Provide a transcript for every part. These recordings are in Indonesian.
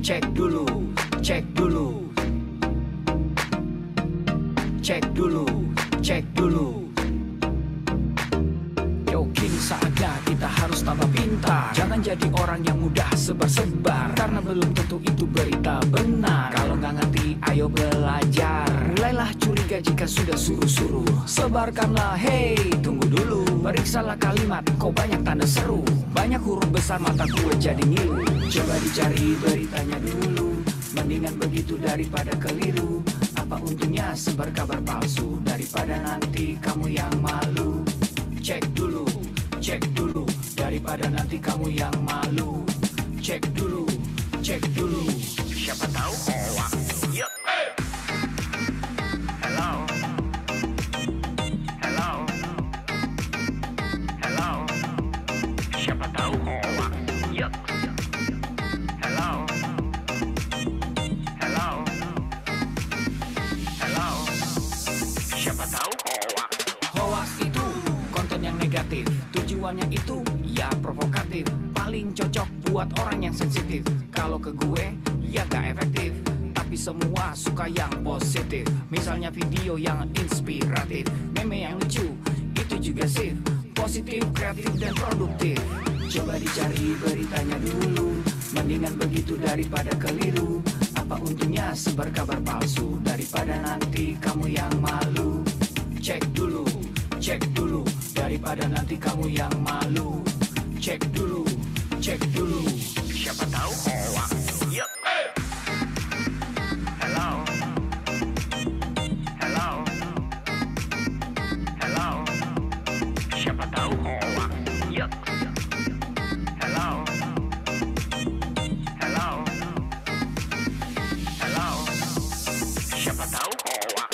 cek dulu, cek dulu, cek dulu, cek dulu. Yo, kini saatnya kita harus tambah pintar. Jangan jadi orang yang mudah sebar-sebar, karena belum tentu itu berita benar. Kalau nggak ngerti, ayo belajar. Mulailah curiga jika sudah suruh-suruh. Sebarkanlah, hey, tunggu dulu. Periksalah kalimat, kok banyak tanda seru. Banyak huruf besar, mata gue jadi ngilu. Coba dicari beritanya dulu. Mendingan begitu daripada keliru. Apa untungnya sebar kabar palsu, daripada nanti kamu yang malu. Cek dulu, daripada nanti kamu yang malu. Cek dulu, siapa tahu hoax. Yuk. Hello, hello, hello, siapa tahu hoax. Yuk. Hello, hello, hello, siapa tahu hoax. Hoax itu konten yang negatif, tujuannya itu ya provokatif. Paling cocok buat orang yang sensitif. Kalau ke gue ya gak efektif, tapi semua suka yang positif. Misalnya video yang inspiratif, meme yang lucu, itu juga sip. Positif, kreatif, dan produktif. Coba dicari beritanya dulu. Mendingan begitu daripada keliru. Apa untungnya sebar kabar palsu, daripada nanti kamu yang malu. Cek dulu, daripada nanti kamu yang malu. Cek dulu, siapa tahu hoax. Yuk. Hello, hello, hello, siapa tahu hoax. Yuk. Hello, hello, hello, siapa tahu hoax.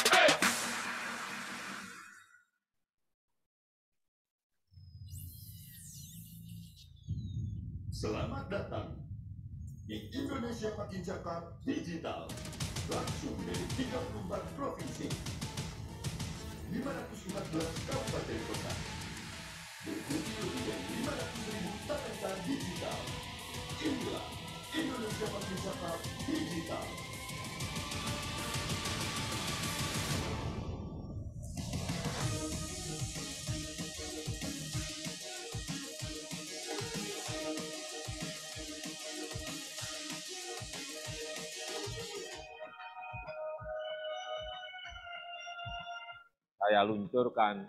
Selamat datang di Indonesia Makin Cakap Digital, langsung dari 34 provinsi, 514 kabupaten kota, diikuti lebih dari 500.000 talenta digital. Inilah Indonesia Makin Cakap Digital. Saya luncurkan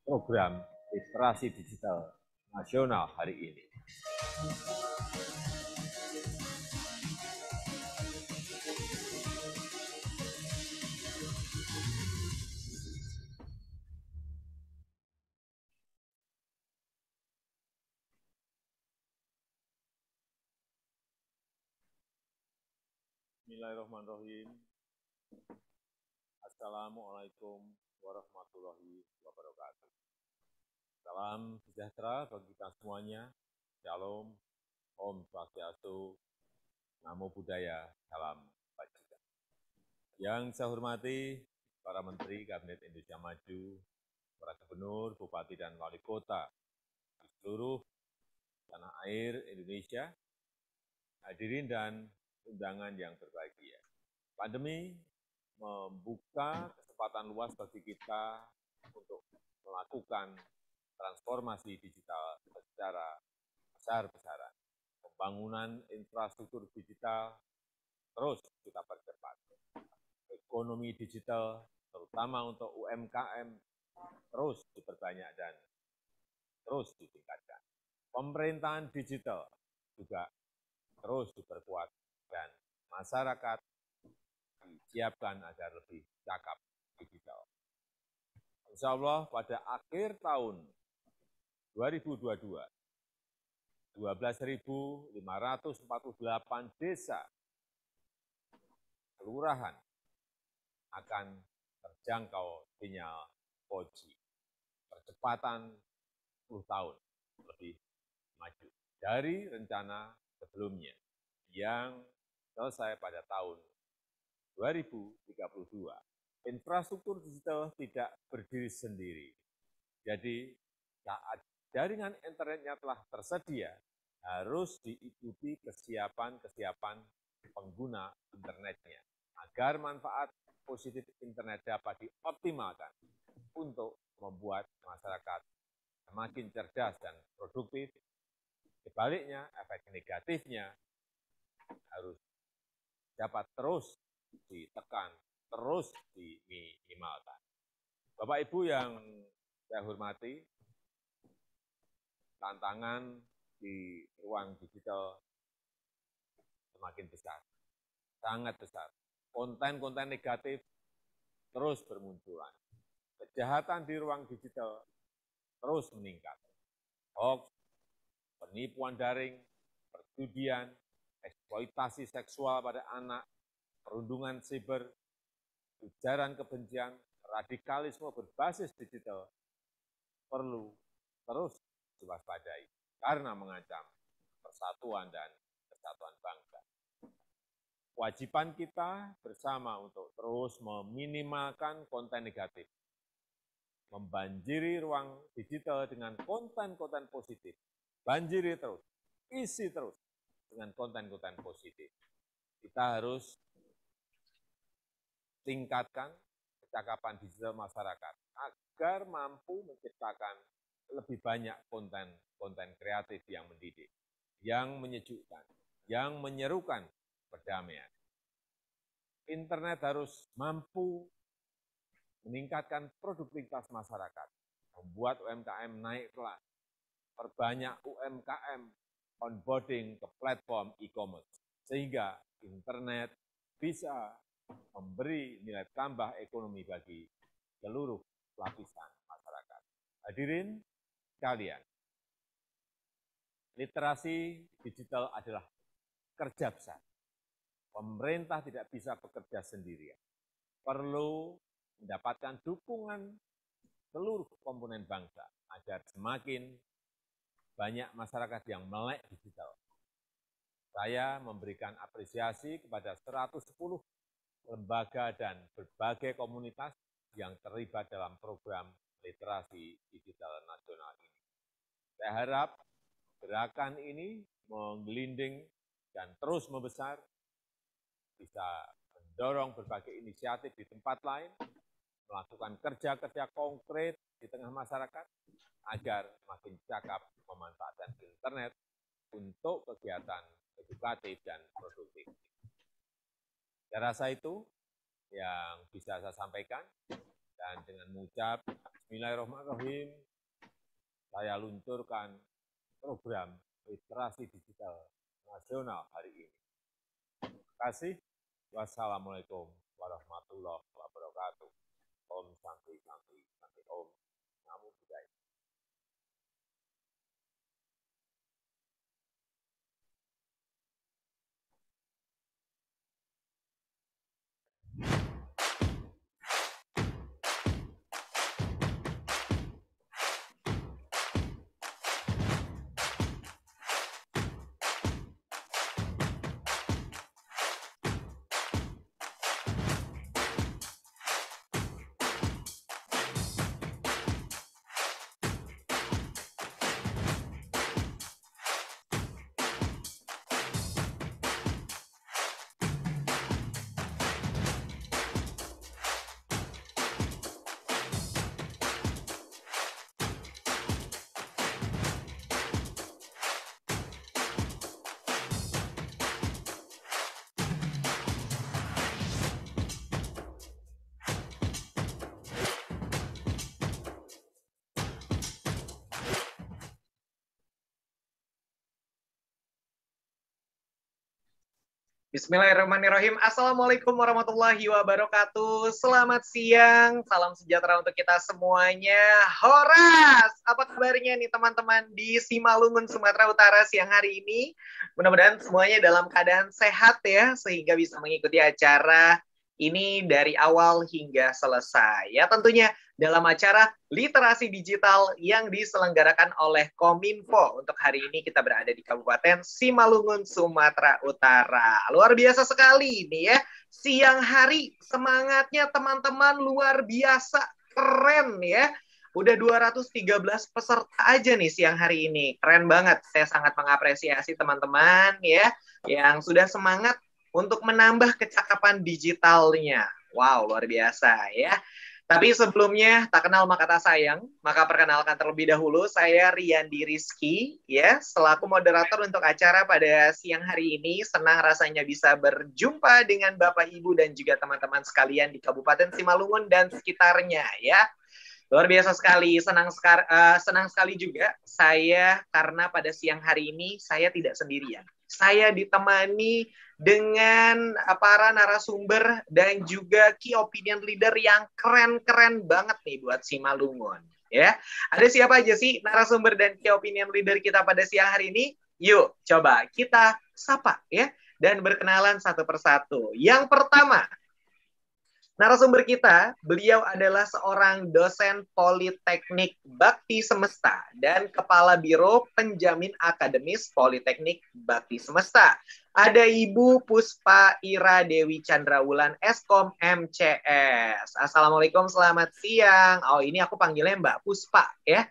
program literasi digital nasional hari ini. Bismillahirrahmanirrahim. Assalamualaikum warahmatullahi wabarakatuh. Salam sejahtera bagi kita semuanya. Shalom, Om Swastiastu, Namo Buddhaya, Salam Kebajikan. Yang saya hormati para Menteri Kabinet Indonesia Maju, para Gubernur, Bupati, dan Wali Kota di seluruh tanah air Indonesia, hadirin dan undangan yang berbahagia. Pandemi membuka kesempatan luas bagi kita untuk melakukan transformasi digital secara besar-besaran. Pembangunan infrastruktur digital terus kita percepat. Ekonomi digital, terutama untuk UMKM, terus diperbanyak dan terus ditingkatkan. Pemerintahan digital juga terus diperkuat dan masyarakat disiapkan agar lebih cakap digital. Insya Allah pada akhir tahun 2022, 12.548 desa kelurahan akan terjangkau sinyal 4G. Percepatan 10 tahun lebih maju dari rencana sebelumnya yang selesai pada tahun 2032. Infrastruktur digital tidak berdiri sendiri. Jadi saat jaringan internetnya telah tersedia, harus diikuti kesiapan pengguna internetnya, agar manfaat positif internet dapat dioptimalkan untuk membuat masyarakat semakin cerdas dan produktif. Sebaliknya, efek negatifnya harus dapat terus ditekan, terus diminimalkan. Bapak Ibu yang saya hormati, tantangan di ruang digital semakin besar, sangat besar. Konten-konten negatif terus bermunculan. Kejahatan di ruang digital terus meningkat. Hoax, penipuan daring, perjudian, eksploitasi seksual pada anak, perundungan siber, ujaran kebencian, radikalisme berbasis digital perlu terus diwaspadai karena mengancam persatuan dan kesatuan bangsa. Kewajiban kita bersama untuk terus meminimalkan konten negatif, membanjiri ruang digital dengan konten-konten positif, banjiri terus, isi terus dengan konten-konten positif. Kita harus tingkatkan kecakapan digital masyarakat agar mampu menciptakan lebih banyak konten kreatif yang mendidik, yang menyejukkan, yang menyerukan perdamaian. Internet harus mampu meningkatkan produktivitas masyarakat, membuat UMKM naik kelas, perbanyak UMKM onboarding ke platform e-commerce, sehingga internet bisa memberi nilai tambah ekonomi bagi seluruh lapisan masyarakat. Hadirin sekalian, literasi digital adalah kerja besar. Pemerintah tidak bisa bekerja sendirian. Perlu mendapatkan dukungan seluruh komponen bangsa agar semakin banyak masyarakat yang melek digital. Saya memberikan apresiasi kepada 110 lembaga dan berbagai komunitas yang terlibat dalam program literasi digital nasional ini. Saya harap gerakan ini menggelinding dan terus membesar, bisa mendorong berbagai inisiatif di tempat lain, melakukan kerja-kerja konkret di tengah masyarakat, agar makin cakap memanfaatkan internet untuk kegiatan edukatif dan produktif. Saya rasa itu yang bisa saya sampaikan, dan dengan mengucap Bismillahirrahmanirrahim, saya luncurkan program literasi digital nasional hari ini. Terima kasih. Wassalamualaikum warahmatullahi wabarakatuh. Om Santi Santi Santi Om. Namo Buddhaya. Bismillahirrahmanirrahim. Assalamualaikum warahmatullahi wabarakatuh. Selamat siang, salam sejahtera untuk kita semuanya. Horas, apa kabarnya nih teman-teman di Simalungun, Sumatera Utara siang hari ini? Mudah-mudahan semuanya dalam keadaan sehat ya, sehingga bisa mengikuti acara ini dari awal hingga selesai. Ya tentunya dalam acara literasi digital yang diselenggarakan oleh Kominfo. Untuk hari ini kita berada di Kabupaten Simalungun, Sumatera Utara. Luar biasa sekali nih ya. Siang hari semangatnya teman-teman luar biasa keren ya. Udah 213 peserta aja nih siang hari ini. Keren banget. Saya sangat mengapresiasi teman-teman ya yang sudah semangat untuk menambah kecakapan digitalnya. Wow, luar biasa ya. Tapi sebelumnya, tak kenal maka tak sayang, maka perkenalkan terlebih dahulu, saya Riyandi Rizky, ya, selaku moderator untuk acara pada siang hari ini. Senang rasanya bisa berjumpa dengan Bapak, Ibu, dan juga teman-teman sekalian di Kabupaten Simalungun dan sekitarnya, ya. Luar biasa sekali, senang sekali juga saya karena pada siang hari ini saya tidak sendirian. Saya ditemani dengan para narasumber dan juga key opinion leader yang keren-keren banget nih buat Simalungun. Ya, ada siapa aja sih narasumber dan key opinion leader kita pada siang hari ini? Yuk, coba kita sapa ya dan berkenalan satu persatu. Yang pertama, narasumber kita, beliau adalah seorang dosen Politeknik Bakti Semesta dan Kepala Biro Penjamin Akademis Politeknik Bakti Semesta. Ada Ibu Puspa Ira Dewi Chandrawulan, Eskom MCS. Assalamualaikum, selamat siang. Oh, ini aku panggilnya Mbak Puspa ya.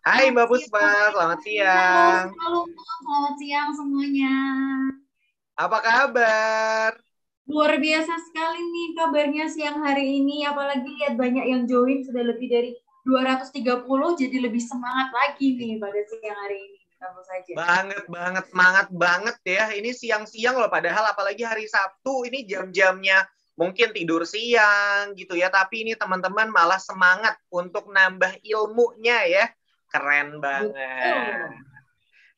Hai Mbak Puspa, selamat siang. Selamat siang semuanya. Apa kabar? Luar biasa sekali nih kabarnya siang hari ini, apalagi lihat banyak yang join, sudah lebih dari 230, jadi lebih semangat lagi nih pada siang hari ini. Tentu saja. Semangat banget ya. Ini siang-siang loh, padahal apalagi hari Sabtu, ini jam-jamnya mungkin tidur siang gitu ya, tapi ini teman-teman malah semangat untuk nambah ilmunya ya. Keren banget.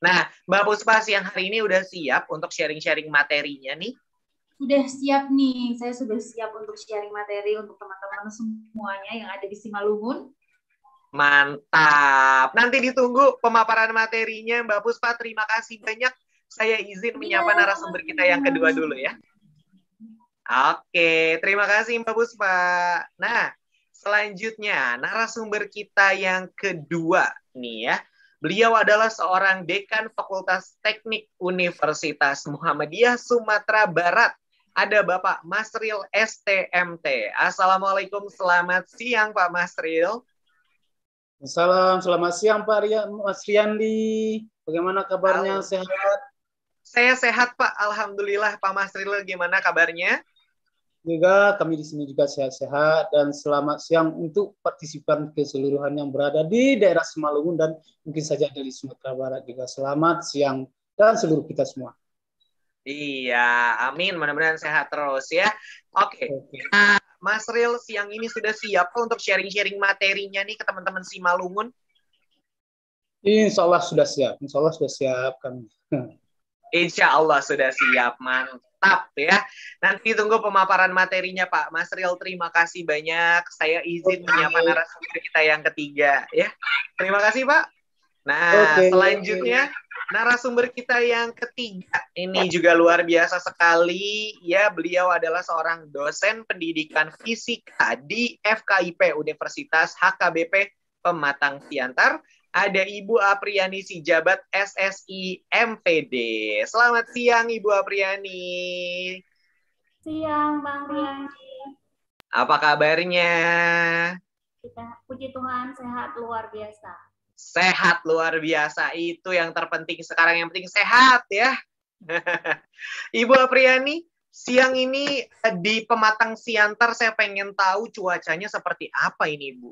Nah, Mbak Puspa siang hari ini udah siap untuk sharing-sharing materinya nih? Sudah siap nih, saya sudah siap untuk sharing materi untuk teman-teman semuanya yang ada di Simalungun. Mantap. Nanti ditunggu pemaparan materinya Mbak Puspa. Terima kasih banyak. Saya izin menyapa narasumber kita yang kedua dulu ya. Oke, terima kasih Mbak Puspa. Nah, selanjutnya narasumber kita yang kedua nih ya. Beliau adalah seorang dekan Fakultas Teknik Universitas Muhammadiyah Sumatera Barat. Ada Bapak Masril STMT. Assalamualaikum, selamat siang Pak Masril. Selamat siang Pak Mas Riyandi. Bagaimana kabarnya? Halo. Sehat? Saya sehat Pak, alhamdulillah. Pak Masril gimana kabarnya? Juga kami di sini juga sehat-sehat, dan selamat siang untuk partisipan keseluruhan yang berada di daerah Simalungun dan mungkin saja dari Sumatera Barat juga. Selamat siang dan seluruh kita semua. Iya, amin. Mudah-mudahan sehat terus ya. Oke. Nah, Mas Ril siang ini sudah siap untuk sharing-sharing materinya nih ke teman-teman Simalungun? Insya Allah sudah siap. Insya Allah sudah siap kami. Insya Allah sudah siap. Mantap ya. Nanti tunggu pemaparan materinya Pak. Mas Ril, terima kasih banyak. Saya izin menyapa narasumber kita yang ketiga ya. Terima kasih Pak. Nah, selanjutnya narasumber kita yang ketiga ini juga luar biasa sekali ya. Beliau adalah seorang dosen pendidikan fisika di FKIP Universitas HKBP Pematang Siantar. Ada Ibu Apriani Sijabat SSI MPD. Selamat siang Ibu Apriani. Siang Bang Riyandi. Apa kabarnya? Puji Tuhan sehat luar biasa. Sehat luar biasa, itu yang terpenting sekarang, yang penting sehat ya. Ibu Apriani, siang ini di Pematang Siantar saya pengen tahu cuacanya seperti apa ini Ibu?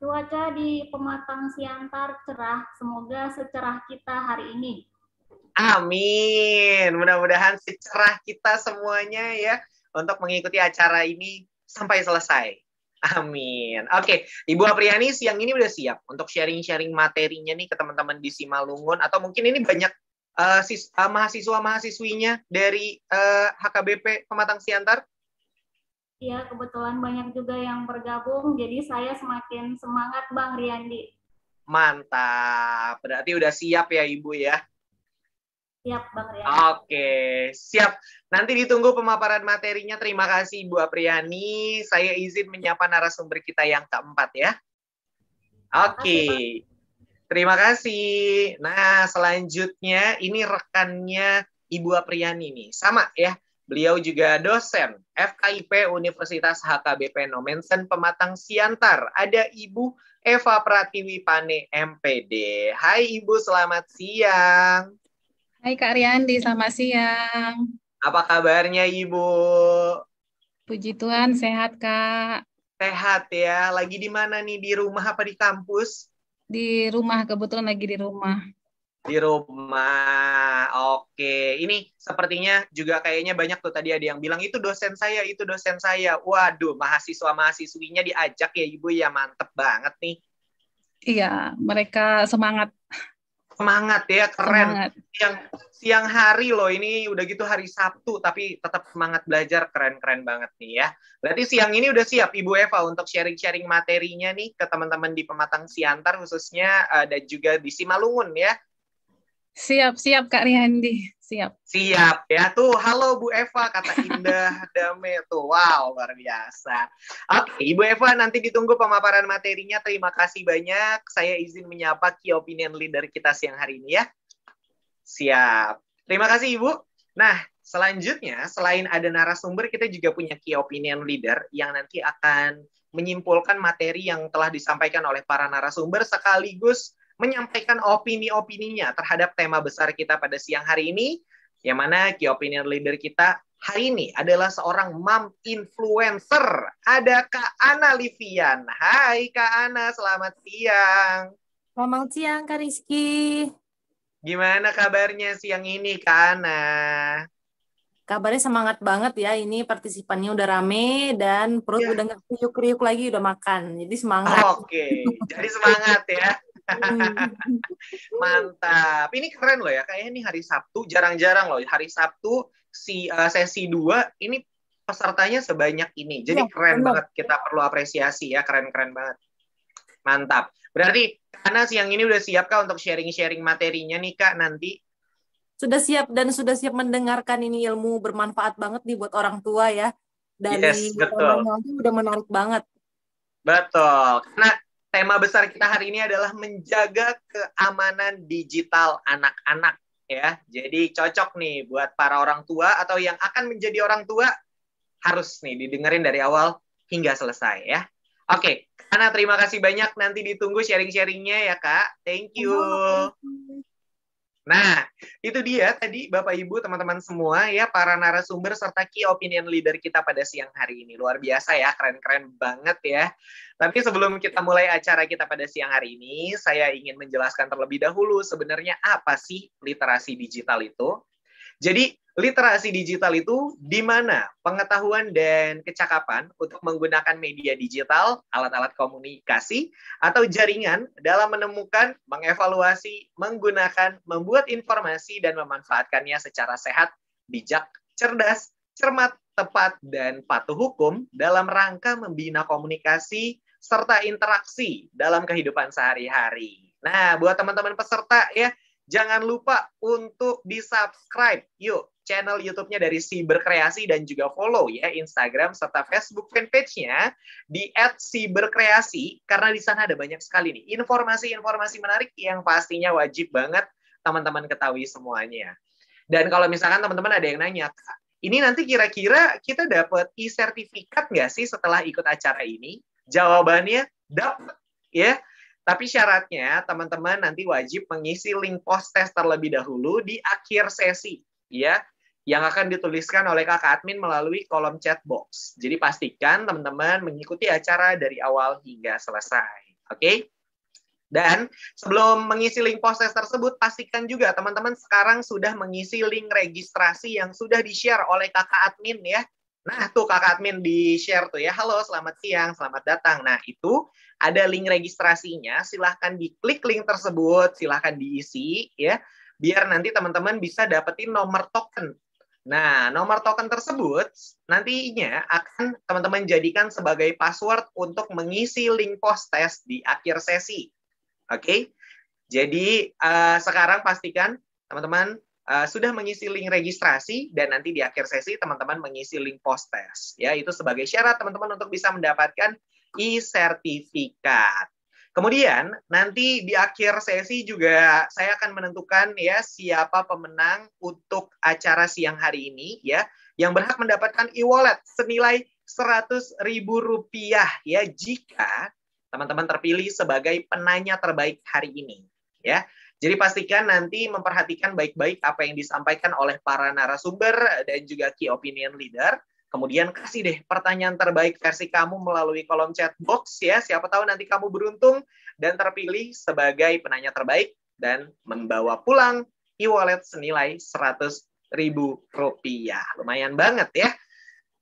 Cuaca di Pematang Siantar cerah, semoga secerah kita hari ini. Amin, mudah-mudahan secerah kita semuanya ya untuk mengikuti acara ini sampai selesai. Amin. Oke, Ibu Apriani siang ini udah siap untuk sharing-sharing materinya nih ke teman-teman di Simalungun, atau mungkin ini banyak mahasiswa-mahasiswinya dari HKBP Pematang Siantar? Iya, kebetulan banyak juga yang bergabung, jadi saya semakin semangat Bang Riyandi. Mantap, berarti udah siap ya Ibu ya? Siap Bang Riyandi. Oke, siap. Nanti ditunggu pemaparan materinya. Terima kasih Ibu Apriani. Saya izin menyapa narasumber kita yang keempat ya. Oke, terima kasih. Nah, selanjutnya ini rekannya Ibu Apriani nih. Sama ya, beliau juga dosen FKIP Universitas HKBP Nomensen Pematang Siantar. Ada Ibu Eva Pratiwi Pane MPD. Hai Ibu, selamat siang. Hai Kak Riyandi, selamat siang. Apa kabarnya Ibu? Puji Tuhan, sehat, Kak. Sehat ya. Lagi di mana nih? Di rumah apa di kampus? Di rumah, kebetulan lagi di rumah. Di rumah. Oke. Ini sepertinya juga kayaknya banyak tuh tadi ada yang bilang itu dosen saya, itu dosen saya. Waduh, mahasiswa-mahasiswinya diajak ya Ibu ya. Mantep banget nih. Iya, mereka semangat. Semangat ya, keren. Semangat. Siang hari loh, ini udah gitu hari Sabtu, tapi tetap semangat belajar, keren-keren banget nih ya. Berarti siang ini udah siap Ibu Eva untuk sharing-sharing materinya nih ke teman-teman di Pematang Siantar khususnya dan juga di Simalungun ya. Siap, Kak Rihandi. Siap. Siap ya. Tuh, halo Bu Eva, kata Indah Dame tuh. Wow, luar biasa. Oke, Ibu Eva nanti ditunggu pemaparan materinya. Terima kasih banyak. Saya izin menyapa Key Opinion Leader kita siang hari ini ya. Siap. Terima kasih Ibu. Nah, selanjutnya selain ada narasumber, kita juga punya Key Opinion Leader yang nanti akan menyimpulkan materi yang telah disampaikan oleh para narasumber sekaligus menyampaikan opini-opininya terhadap tema besar kita pada siang hari ini, yang mana Key Opinion Leader kita hari ini adalah seorang mom influencer. Ada Kak Ana Livian. Hai Kak Ana, selamat siang. Selamat siang Kak Rizky. Gimana kabarnya siang ini Kak Ana? Kabarnya semangat banget ya, ini partisipannya udah rame dan perut udah nggak kriuk-kriuk lagi, udah makan. Jadi semangat. Oke, jadi semangat ya. Mantap. Ini keren loh ya. Kayaknya ini hari Sabtu, jarang-jarang loh. Hari Sabtu sesi 2 ini pesertanya sebanyak ini. Jadi keren banget. Kita perlu apresiasi ya. Keren-keren banget. Mantap. Berarti karena siang ini udah siap Kak untuk sharing-sharing materinya nih Kak nanti? Sudah siap dan sudah siap mendengarkan ini ilmu bermanfaat banget nih buat orang tua ya. Dari temanya aja udah menarik banget. Betul. Karena tema besar kita hari ini adalah menjaga keamanan digital anak-anak ya. Jadi cocok nih buat para orang tua atau yang akan menjadi orang tua, harus nih didengerin dari awal hingga selesai ya. Oke, Ana terima kasih banyak, nanti ditunggu sharing-sharingnya ya Kak. Thank you. Nah, itu dia tadi Bapak Ibu, teman-teman semua ya, para narasumber serta Key Opinion Leader kita pada siang hari ini. Luar biasa ya, keren-keren banget ya. Tapi sebelum kita mulai acara kita pada siang hari ini, saya ingin menjelaskan terlebih dahulu sebenarnya apa sih literasi digital itu. Jadi, literasi digital itu di mana pengetahuan dan kecakapan untuk menggunakan media digital, alat-alat komunikasi, atau jaringan dalam menemukan, mengevaluasi, menggunakan, membuat informasi, dan memanfaatkannya secara sehat, bijak, cerdas, cermat, tepat, dan patuh hukum dalam rangka membina komunikasi serta interaksi dalam kehidupan sehari-hari. Nah, buat teman-teman peserta ya, jangan lupa untuk di-subscribe yuk channel YouTube-nya dari Siberkreasi dan juga follow ya Instagram serta Facebook fanpage-nya di @siberkreasi karena di sana ada banyak sekali nih informasi-informasi menarik yang pastinya wajib banget teman-teman ketahui semuanya. Dan kalau misalkan teman-teman ada yang nanya, ini nanti kira-kira kita dapat e-sertifikat nggak sih setelah ikut acara ini? Jawabannya dapat ya. Tapi syaratnya teman-teman nanti wajib mengisi link post test terlebih dahulu di akhir sesi ya, yang akan dituliskan oleh kakak admin melalui kolom chat box. Jadi pastikan teman-teman mengikuti acara dari awal hingga selesai. Oke? Dan sebelum mengisi link post test tersebut, pastikan juga teman-teman sekarang sudah mengisi link registrasi yang sudah di-share oleh kakak admin ya. Nah, tuh kakak admin di-share tuh ya. Halo, selamat siang, selamat datang. Nah, itu ada link registrasinya. Silahkan diklik link tersebut, silahkan diisi ya. Biar nanti teman-teman bisa dapetin nomor token. Nah, nomor token tersebut nantinya akan teman-teman jadikan sebagai password untuk mengisi link post test di akhir sesi. Oke? Jadi, sekarang pastikan teman-teman sudah mengisi link registrasi dan nanti di akhir sesi teman-teman mengisi link post test ya, itu sebagai syarat teman-teman untuk bisa mendapatkan e-sertifikat. Kemudian nanti di akhir sesi juga saya akan menentukan ya siapa pemenang untuk acara siang hari ini ya yang berhak mendapatkan e-wallet senilai Rp100.000 ya jika teman-teman terpilih sebagai penanya terbaik hari ini ya. Jadi pastikan nanti memperhatikan baik-baik apa yang disampaikan oleh para narasumber dan juga key opinion leader. Kemudian kasih deh pertanyaan terbaik versi kamu melalui kolom chat box ya. Siapa tahu nanti kamu beruntung dan terpilih sebagai penanya terbaik dan membawa pulang e-wallet senilai Rp100.000. Lumayan banget ya.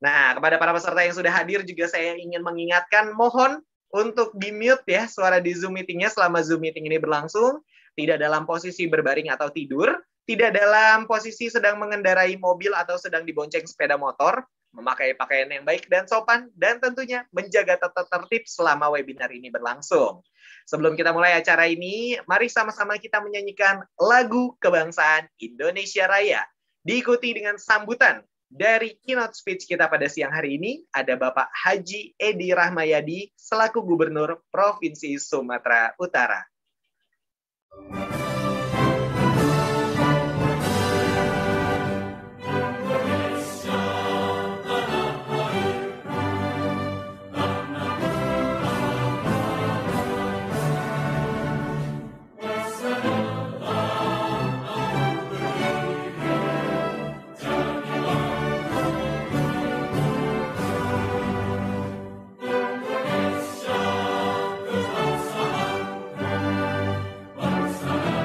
Nah, kepada para peserta yang sudah hadir juga saya ingin mengingatkan, mohon untuk di-mute ya suara di Zoom meeting-nya selama Zoom meeting ini berlangsung. Tidak dalam posisi berbaring atau tidur, tidak dalam posisi sedang mengendarai mobil atau sedang dibonceng sepeda motor, memakai pakaian yang baik dan sopan, dan tentunya menjaga tata tertib selama webinar ini berlangsung. Sebelum kita mulai acara ini, mari sama-sama kita menyanyikan lagu kebangsaan Indonesia Raya. Diikuti dengan sambutan dari keynote speech kita pada siang hari ini, ada Bapak Haji Edi Rahmayadi selaku Gubernur Provinsi Sumatera Utara. Bangsa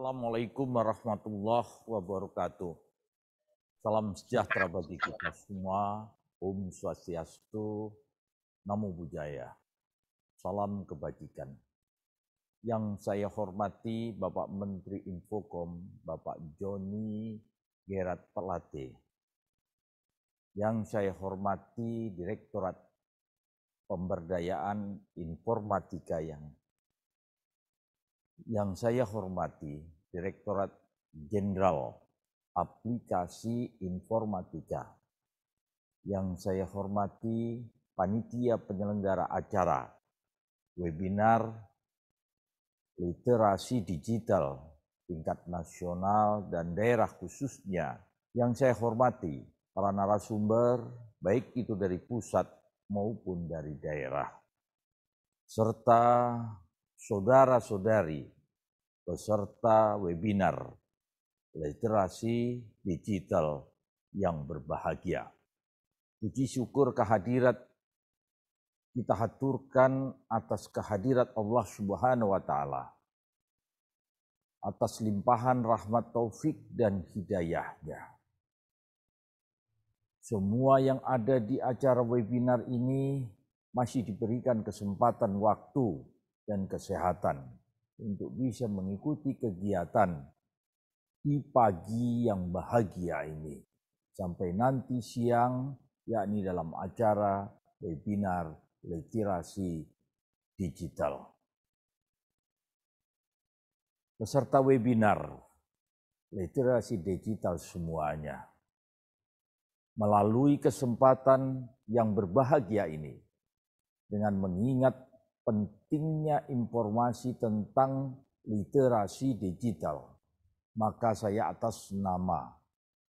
Assalamualaikum warahmatullahi wabarakatuh. Salam sejahtera bagi kita semua. Om Swastiastu, Namo Buddhaya. Salam kebajikan. Yang saya hormati Bapak Menteri Infokom, Bapak Joni Gerat Pelate. Yang saya hormati Direktorat Pemberdayaan Informatika yang saya hormati Direktorat Jenderal Aplikasi Informatika. Yang saya hormati panitia penyelenggara acara webinar literasi digital tingkat nasional dan daerah khususnya. Yang saya hormati para narasumber baik itu dari pusat maupun dari daerah, serta saudara-saudari peserta webinar literasi digital yang berbahagia. Puji syukur kehadirat kita haturkan atas kehadirat Allah Subhanahu wa Ta'ala, atas limpahan rahmat taufik dan hidayahnya. Semua yang ada di acara webinar ini masih diberikan kesempatan waktu dan kesehatan untuk bisa mengikuti kegiatan di pagi yang bahagia ini sampai nanti siang, yakni dalam acara webinar literasi digital. Peserta webinar literasi digital semuanya, melalui kesempatan yang berbahagia ini, dengan mengingat pentingnya informasi tentang literasi digital, maka saya atas nama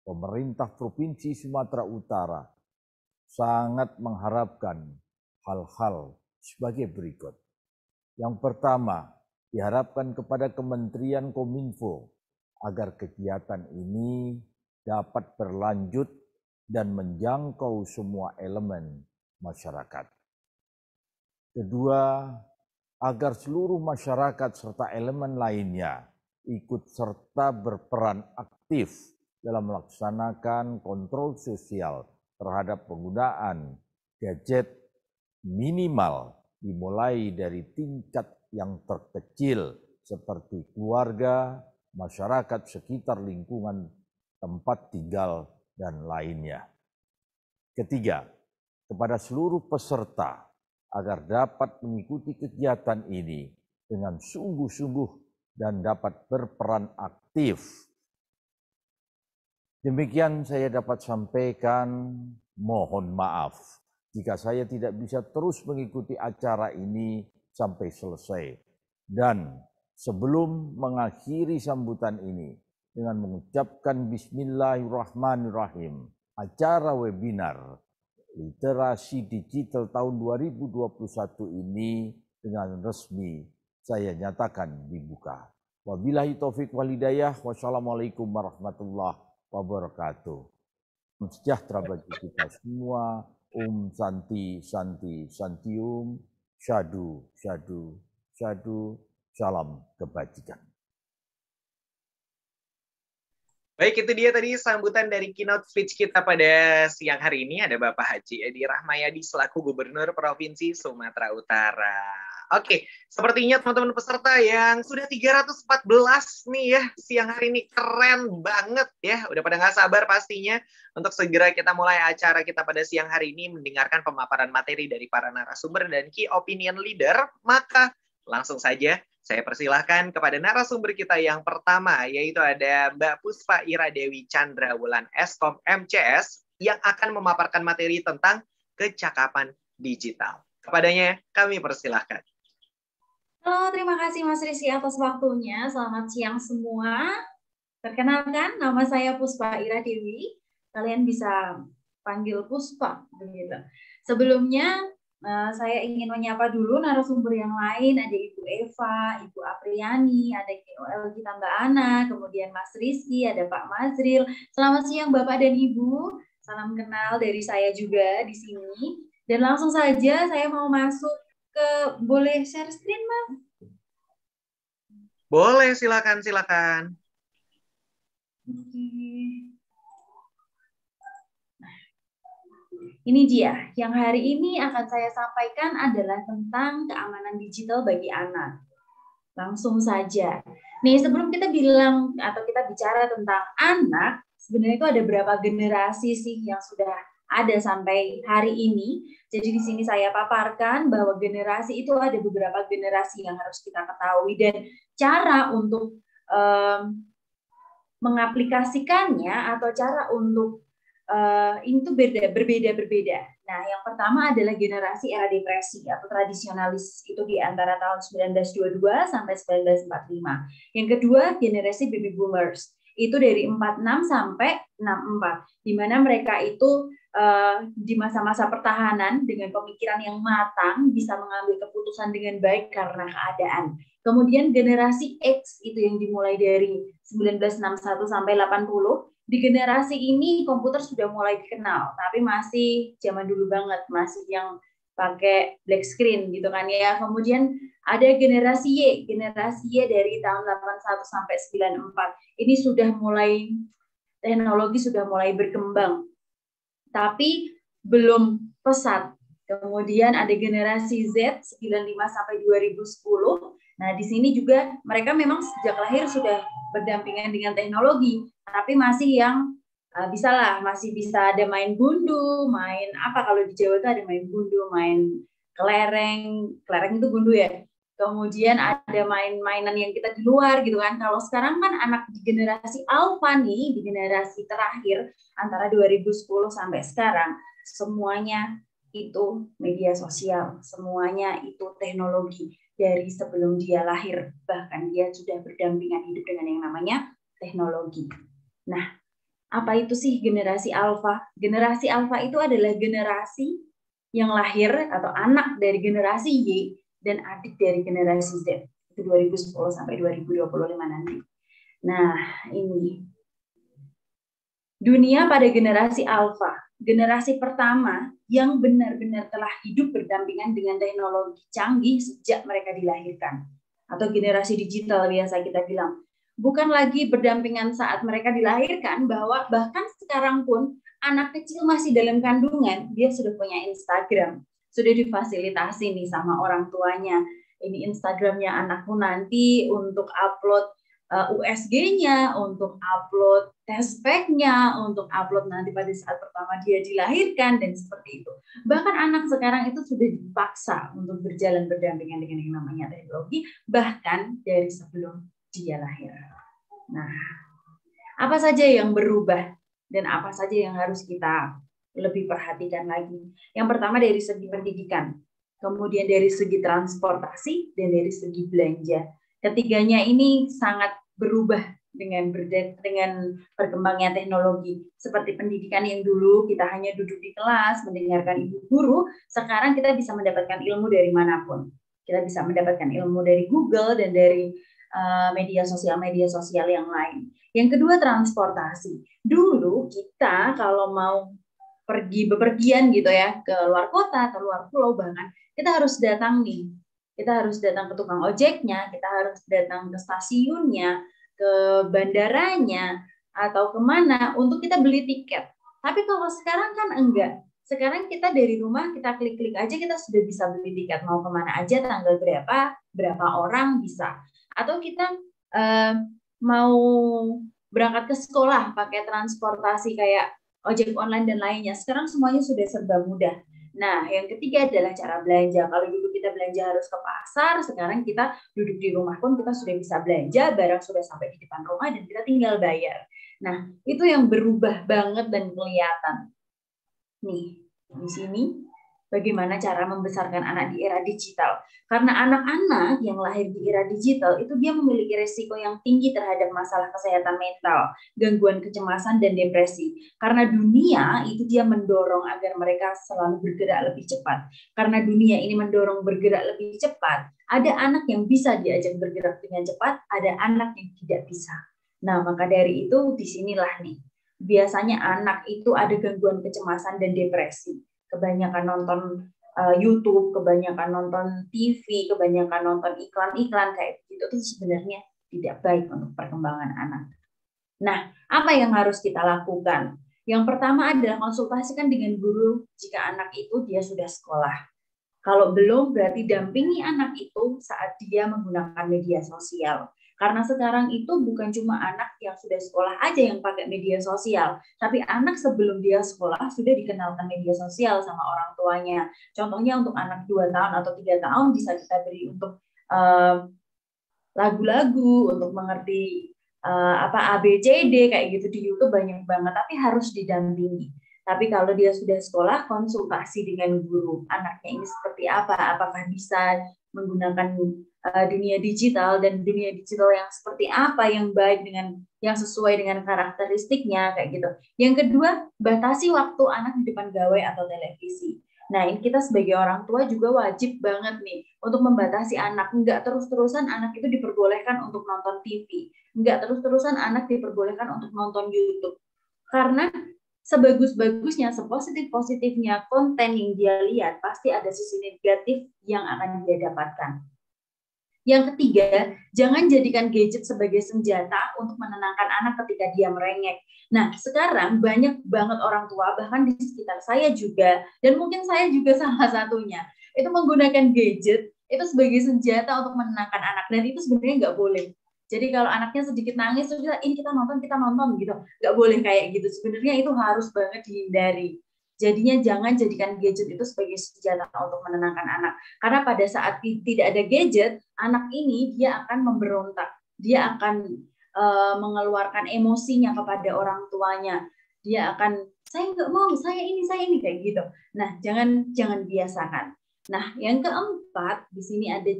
pemerintah Provinsi Sumatera Utara sangat mengharapkan hal-hal sebagai berikut. Yang pertama, diharapkan kepada Kementerian Kominfo agar kegiatan ini dapat berlanjut dan menjangkau semua elemen masyarakat. Kedua, agar seluruh masyarakat serta elemen lainnya ikut serta berperan aktif dalam melaksanakan kontrol sosial terhadap penggunaan gadget minimal dimulai dari tingkat yang terkecil seperti keluarga, masyarakat sekitar lingkungan tempat tinggal, dan lainnya. Ketiga, kepada seluruh peserta agar dapat mengikuti kegiatan ini dengan sungguh-sungguh dan dapat berperan aktif. Demikian saya dapat sampaikan, mohon maaf jika saya tidak bisa terus mengikuti acara ini sampai selesai. Dan sebelum mengakhiri sambutan ini dengan mengucapkan Bismillahirrahmanirrahim, acara webinar literasi digital tahun 2021 ini dengan resmi saya nyatakan dibuka. Wabillahi taufik wal hidayah. Wassalamualaikum warahmatullahi wabarakatuh. Sejahtera bagi kita semua. Santi, Santi, Santium. Syadu, Syadu, Syadu. Salam kebajikan. Baik, itu dia tadi sambutan dari keynote speech kita pada siang hari ini. Ada Bapak Haji Edi Rahmayadi selaku Gubernur Provinsi Sumatera Utara. Oke, sepertinya teman-teman peserta yang sudah 314 nih ya, siang hari ini keren banget ya. Udah pada nggak sabar pastinya untuk segera kita mulai acara kita pada siang hari ini mendengarkan pemaparan materi dari para narasumber dan key opinion leader. Maka langsung saja saya persilahkan kepada narasumber kita yang pertama, yaitu ada Mbak Puspa Ira Dewi Chandra Wulan Eskom MCS yang akan memaparkan materi tentang kecakapan digital. Kepadanya kami persilahkan. Halo, terima kasih Mas Rizky atas waktunya. Selamat siang semua. Perkenalkan, nama saya Puspa Ira Dewi. Kalian bisa panggil Puspa. Begitu. Sebelumnya, saya ingin menyapa dulu narasumber yang lain. Ada Ibu Eva, Ibu Apriani, ada KOL kita Mbak Ana, kemudian Mas Rizky, ada Pak Mazril. Selamat siang Bapak dan Ibu. Salam kenal dari saya juga di sini. Dan langsung saja saya mau masuk ke, boleh share screen Mas? Boleh, silakan, silakan. Ini dia, yang hari ini akan saya sampaikan adalah tentang keamanan digital bagi anak. Langsung saja. Nih, sebelum kita bilang atau kita bicara tentang anak, sebenarnya itu ada berapa generasi sih yang sudah ada sampai hari ini. Jadi di sini saya paparkan bahwa generasi itu ada beberapa generasi yang harus kita ketahui dan cara untuk mengaplikasikannya atau cara untuk itu berbeda-berbeda. Nah, yang pertama adalah generasi era depresi atau tradisionalis, itu di antara tahun 1922 sampai 1945. Yang kedua, generasi baby boomers, itu dari 46 sampai 64, di mana mereka itu di masa-masa pertahanan dengan pemikiran yang matang bisa mengambil keputusan dengan baik karena keadaan. Kemudian generasi X itu yang dimulai dari 1961 sampai 80. Di generasi ini komputer sudah mulai dikenal, tapi masih zaman dulu banget, masih yang pakai black screen gitu kan ya. Kemudian ada generasi Y dari tahun 81 sampai 94. Ini sudah mulai, teknologi sudah mulai berkembang, tapi belum pesat. Kemudian ada generasi Z 95 sampai 2010. Nah, di sini juga mereka memang sejak lahir sudah berdampingan dengan teknologi, tapi masih yang masih bisa ada main gundu, main apa kalau di Jawa itu ada main gundu, main kelereng itu gundu ya. Kemudian ada main-mainan yang kita di luar gitu kan. Kalau sekarang kan anak di generasi Alpha nih, di generasi terakhir antara 2010 sampai sekarang, semuanya itu media sosial, semuanya itu teknologi dari sebelum dia lahir, bahkan dia sudah berdampingan hidup dengan yang namanya teknologi. Nah, apa itu sih generasi Alpha? Generasi Alpha itu adalah generasi yang lahir atau anak dari generasi Y dan adik dari generasi Z. Itu 2010 sampai 2025 nanti. Nah, ini dunia pada generasi Alpha, generasi pertama yang benar-benar telah hidup berdampingan dengan teknologi canggih sejak mereka dilahirkan. Atau generasi digital biasa kita bilang. Bukan lagi berdampingan saat mereka dilahirkan, bahwa bahkan sekarang pun anak kecil masih dalam kandungan, dia sudah punya Instagram. Sudah difasilitasi nih sama orang tuanya. Ini Instagramnya anakku nanti untuk upload USG-nya, untuk upload test pack-nya, untuk upload nanti pada saat pertama dia dilahirkan, dan seperti itu. Bahkan anak sekarang itu sudah dipaksa untuk berjalan berdampingan dengan yang namanya teknologi, bahkan dari sebelum dia lahir. Nah, apa saja yang berubah dan apa saja yang harus kita lebih perhatikan lagi? Yang pertama dari segi pendidikan, kemudian dari segi transportasi, dan dari segi belanja. Ketiganya ini sangat berubah dengan berkembangnya teknologi. Seperti pendidikan yang dulu kita hanya duduk di kelas mendengarkan ibu guru, sekarang kita bisa mendapatkan ilmu dari manapun. Kita bisa mendapatkan ilmu dari Google dan dari media sosial yang lain. Yang kedua, transportasi. Dulu kita kalau mau pergi bepergian gitu ya ke luar kota, ke luar pulau bahkan, kita harus datang nih. Kita harus datang ke tukang ojeknya, kita harus datang ke stasiunnya, ke bandaranya, atau kemana untuk kita beli tiket. Tapi kalau sekarang kan enggak. Sekarang kita dari rumah, kita klik-klik aja, kita sudah bisa beli tiket. Mau kemana aja, tanggal berapa orang bisa. Atau kita mau berangkat ke sekolah pakai transportasi kayak ojek online dan lainnya. Sekarang semuanya sudah serba mudah. Nah, yang ketiga adalah cara belanja. Kalau dulu kita belanja harus ke pasar, sekarang kita duduk di rumah pun kita sudah bisa belanja, barang sudah sampai di depan rumah dan kita tinggal bayar. Nah, itu yang berubah banget dan kelihatan. Nih, di sini bagaimana cara membesarkan anak di era digital. Karena anak-anak yang lahir di era digital itu dia memiliki risiko yang tinggi terhadap masalah kesehatan mental, gangguan kecemasan dan depresi. Karena dunia itu dia mendorong agar mereka selalu bergerak lebih cepat. Karena dunia ini mendorong bergerak lebih cepat, ada anak yang bisa diajak bergerak dengan cepat, ada anak yang tidak bisa. Nah, maka dari itu disinilah nih, biasanya anak itu ada gangguan kecemasan dan depresi. Kebanyakan nonton YouTube, kebanyakan nonton TV, kebanyakan nonton iklan-iklan kayak gitu tuh sebenarnya tidak baik untuk perkembangan anak. Nah, apa yang harus kita lakukan? Yang pertama adalah konsultasikan dengan guru jika anak itu dia sudah sekolah. Kalau belum, berarti dampingi anak itu saat dia menggunakan media sosial. Karena sekarang itu bukan cuma anak yang sudah sekolah aja yang pakai media sosial, tapi anak sebelum dia sekolah sudah dikenalkan media sosial sama orang tuanya. Contohnya untuk anak 2 tahun atau 3 tahun bisa kita beri untuk lagu-lagu, untuk mengerti ABCD kayak gitu di YouTube banyak banget, tapi harus didampingi. Tapi kalau dia sudah sekolah, konsultasi dengan guru. Anaknya ini seperti apa? Apakah bisa menggunakan dunia digital, dan dunia digital yang seperti apa yang baik dengan yang sesuai dengan karakteristiknya kayak gitu. Yang kedua, batasi waktu anak di depan gawai atau televisi. Nah, ini kita sebagai orang tua juga wajib banget nih untuk membatasi anak. Enggak terus-terusan anak itu diperbolehkan untuk nonton TV. Enggak terus-terusan anak diperbolehkan untuk nonton YouTube. Karena sebagus-bagusnya, sepositif-positifnya konten yang dia lihat, pasti ada sisi negatif yang akan dia dapatkan. Yang ketiga, jangan jadikan gadget sebagai senjata untuk menenangkan anak ketika dia merengek. Nah, sekarang banyak banget orang tua, bahkan di sekitar saya juga, dan mungkin saya juga salah satunya, itu menggunakan gadget itu sebagai senjata untuk menenangkan anak, dan itu sebenarnya nggak boleh. Jadi kalau anaknya sedikit nangis, ini kita nonton gitu, nggak boleh kayak gitu. Sebenarnya itu harus banget dihindari. Jadinya jangan jadikan gadget itu sebagai senjata untuk menenangkan anak. Karena pada saat tidak ada gadget, anak ini dia akan memberontak. Dia akan mengeluarkan emosinya kepada orang tuanya. Dia akan, saya nggak mau, saya ini kayak gitu. Nah, jangan biasakan. Nah, yang keempat, di sini ada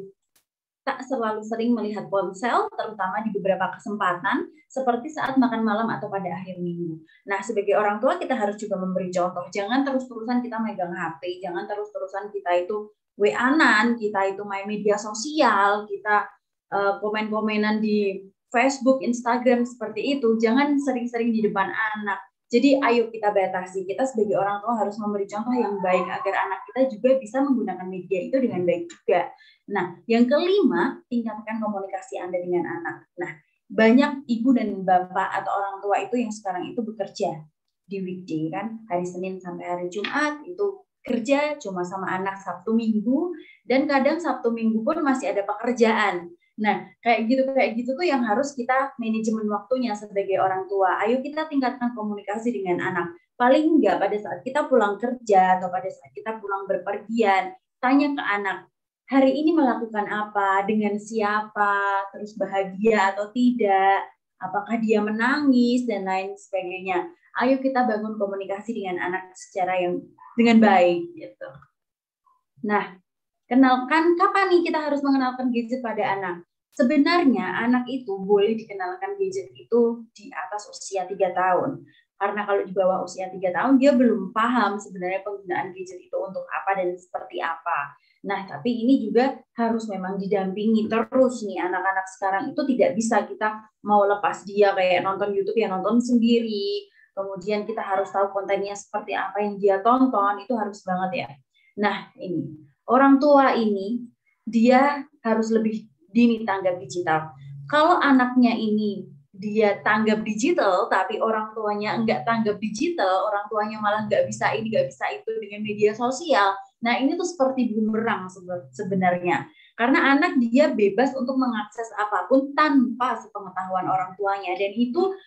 tak selalu sering melihat ponsel, terutama di beberapa kesempatan, seperti saat makan malam atau pada akhir minggu. Nah, sebagai orang tua kita harus juga memberi contoh. Jangan terus-terusan kita megang HP, jangan terus-terusan kita itu WA-an, kita itu main media sosial, kita komen-komenan di Facebook, Instagram, seperti itu. Jangan sering-sering di depan anak. Jadi ayo kita batasi. Kita sebagai orang tua harus memberi contoh yang baik agar anak kita juga bisa menggunakan media itu dengan baik juga. Nah, yang kelima, tingkatkan komunikasi Anda dengan anak. Nah, banyak ibu dan bapak atau orang tua itu yang sekarang itu bekerja di weekday kan, hari Senin sampai hari Jumat itu kerja cuma sama anak Sabtu Minggu, dan kadang Sabtu Minggu pun masih ada pekerjaan. Nah, kayak gitu tuh yang harus kita manajemen waktunya sebagai orang tua. Ayo kita tingkatkan komunikasi dengan anak. Paling enggak pada saat kita pulang kerja atau pada saat kita pulang berpergian, tanya ke anak, hari ini melakukan apa, dengan siapa, terus bahagia atau tidak, apakah dia menangis, dan lain sebagainya. Ayo kita bangun komunikasi dengan anak secara dengan baik. Gitu. Nah, kenalkan, kapan nih kita harus mengenalkan gadget pada anak? Sebenarnya anak itu boleh dikenalkan gadget itu di atas usia 3 tahun. Karena kalau di bawah usia 3 tahun, dia belum paham sebenarnya penggunaan gadget itu untuk apa dan seperti apa. Nah, tapi ini juga harus memang didampingi terus nih. Anak-anak sekarang itu tidak bisa kita mau lepas dia kayak nonton YouTube, ya nonton sendiri. Kemudian kita harus tahu kontennya seperti apa yang dia tonton, itu harus banget ya. Nah, ini orang tua ini dia harus lebih dini tanggap digital. Kalau anaknya ini dia tanggap digital, tapi orang tuanya enggak tanggap digital, orang tuanya malah enggak bisa ini, enggak bisa itu dengan media sosial. Nah, ini tuh seperti bumerang sebenarnya. Karena anak dia bebas untuk mengakses apapun tanpa sepengetahuan orang tuanya. Dan itu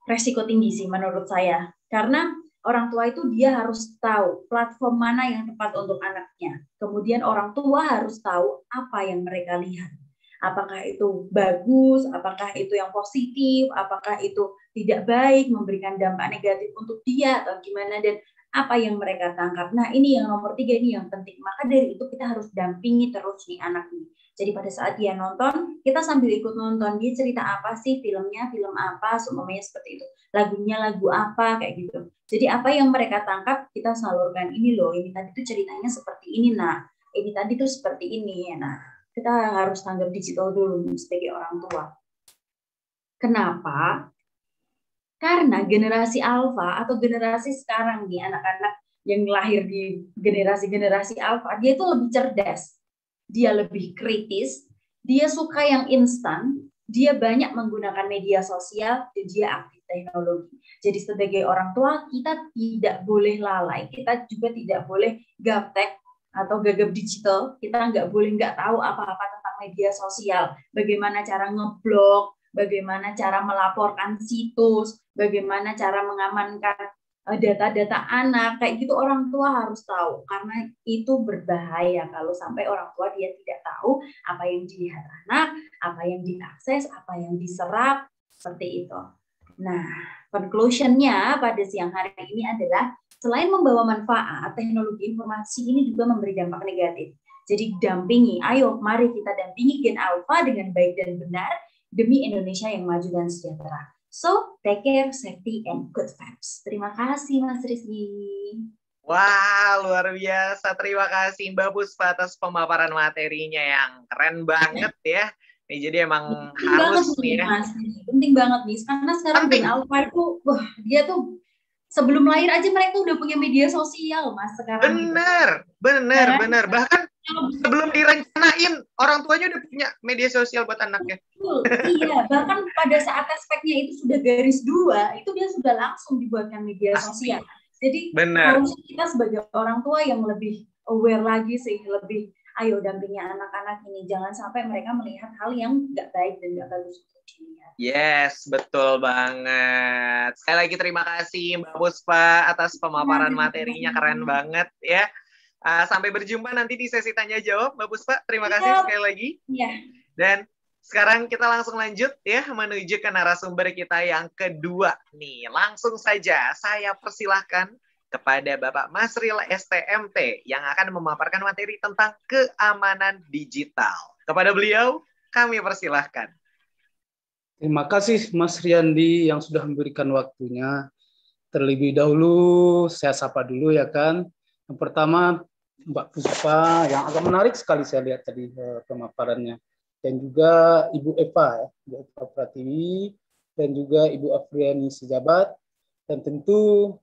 resiko tinggi sih menurut saya. Karena orang tua itu dia harus tahu platform mana yang tepat untuk anaknya. Kemudian orang tua harus tahu apa yang mereka lihat. Apakah itu bagus, apakah itu yang positif, apakah itu tidak baik, memberikan dampak negatif untuk dia, atau gimana, dan apa yang mereka tangkap. Nah, ini yang nomor 3, ini yang penting. Maka dari itu kita harus dampingi terus nih anak ini. Jadi pada saat dia nonton, kita sambil ikut nonton, dia cerita apa sih, filmnya, film apa, semuanya seperti itu. Lagunya, lagu apa, kayak gitu. Jadi apa yang mereka tangkap, kita salurkan. Ini loh, ini tadi tuh ceritanya seperti ini, nah. Ini tadi tuh seperti ini, nah. Kita harus tanggap digital dulu sebagai orang tua. Kenapa? Karena generasi alfa atau generasi sekarang nih, anak-anak yang lahir di generasi alfa, dia itu lebih cerdas, dia lebih kritis, dia suka yang instan, dia banyak menggunakan media sosial dan dia aktif teknologi. Jadi sebagai orang tua kita tidak boleh lalai, kita juga tidak boleh gaptek atau gagap digital. Kita nggak boleh nggak tahu apa-apa tentang media sosial, bagaimana cara ngeblok, bagaimana cara melaporkan situs, bagaimana cara mengamankan data-data anak, kayak gitu orang tua harus tahu, karena itu berbahaya kalau sampai orang tua dia tidak tahu apa yang dilihat anak, apa yang diakses, apa yang diserap, seperti itu. Nah, conclusion-nya pada siang hari ini adalah selain membawa manfaat, teknologi informasi ini juga memberi dampak negatif. Jadi dampingi, ayo mari kita dampingi Gen Alpha dengan baik dan benar demi Indonesia yang maju dan sejahtera. So, take care, safety, and good vibes. Terima kasih, Mas Rizky. Wah, luar biasa. Terima kasih, Mbak Puspa, atas pemaparan materinya yang keren banget ya. Nih, jadi emang penting harus banget nih, ya. Mas. Penting banget nih. Karena sekarang Gen Alpha itu, wah, dia tuh sebelum lahir aja mereka udah punya media sosial, Mas. Sekarang Bener. Bahkan sebelum direncanain, orang tuanya udah punya media sosial buat anaknya. Betul, iya. Bahkan pada saat aspeknya itu sudah garis 2, itu dia sudah langsung dibuatkan media sosial. Jadi harusnya kita sebagai orang tua yang lebih aware lagi sih, lebih ayo dampingi anak-anak ini. Jangan sampai mereka melihat hal yang nggak baik dan nggak bagus untuk dilihat. Yes, betul banget. Sekali lagi terima kasih Mbak Puspa atas pemaparan materinya, keren banget ya. Sampai berjumpa nanti di sesi tanya jawab, Mbak Puspa. Terima kasih sekali lagi. Iya. Dan sekarang kita langsung lanjut ya menuju ke narasumber kita yang kedua nih. Langsung saja saya persilahkan kepada Bapak Masril STMT yang akan memaparkan materi tentang keamanan digital. Kepada beliau kami persilahkan. Terima kasih Mas Riyandi yang sudah memberikan waktunya. Terlebih dahulu saya sapa dulu ya kan. Yang pertama Mbak Puspa yang agak menarik sekali saya lihat tadi pemaparannya, dan juga Ibu Eva ya, Ibu Eva Pratiwi, dan juga Ibu Afriani Sejabat, dan tentu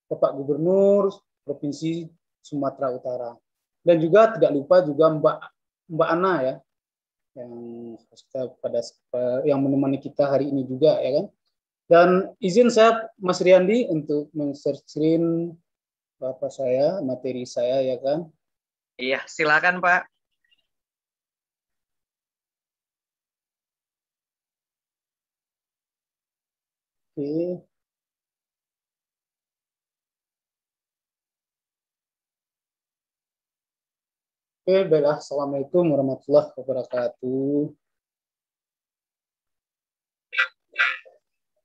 Bapak Gubernur Provinsi Sumatera Utara, dan juga tidak lupa juga Mbak Ana ya yang menemani kita hari ini juga ya kan. Dan izin saya Mas Riyandi untuk men-share screen materi saya ya kan. Iya, silakan Pak. Oke. Baiklah. Assalamualaikum warahmatullahi wabarakatuh.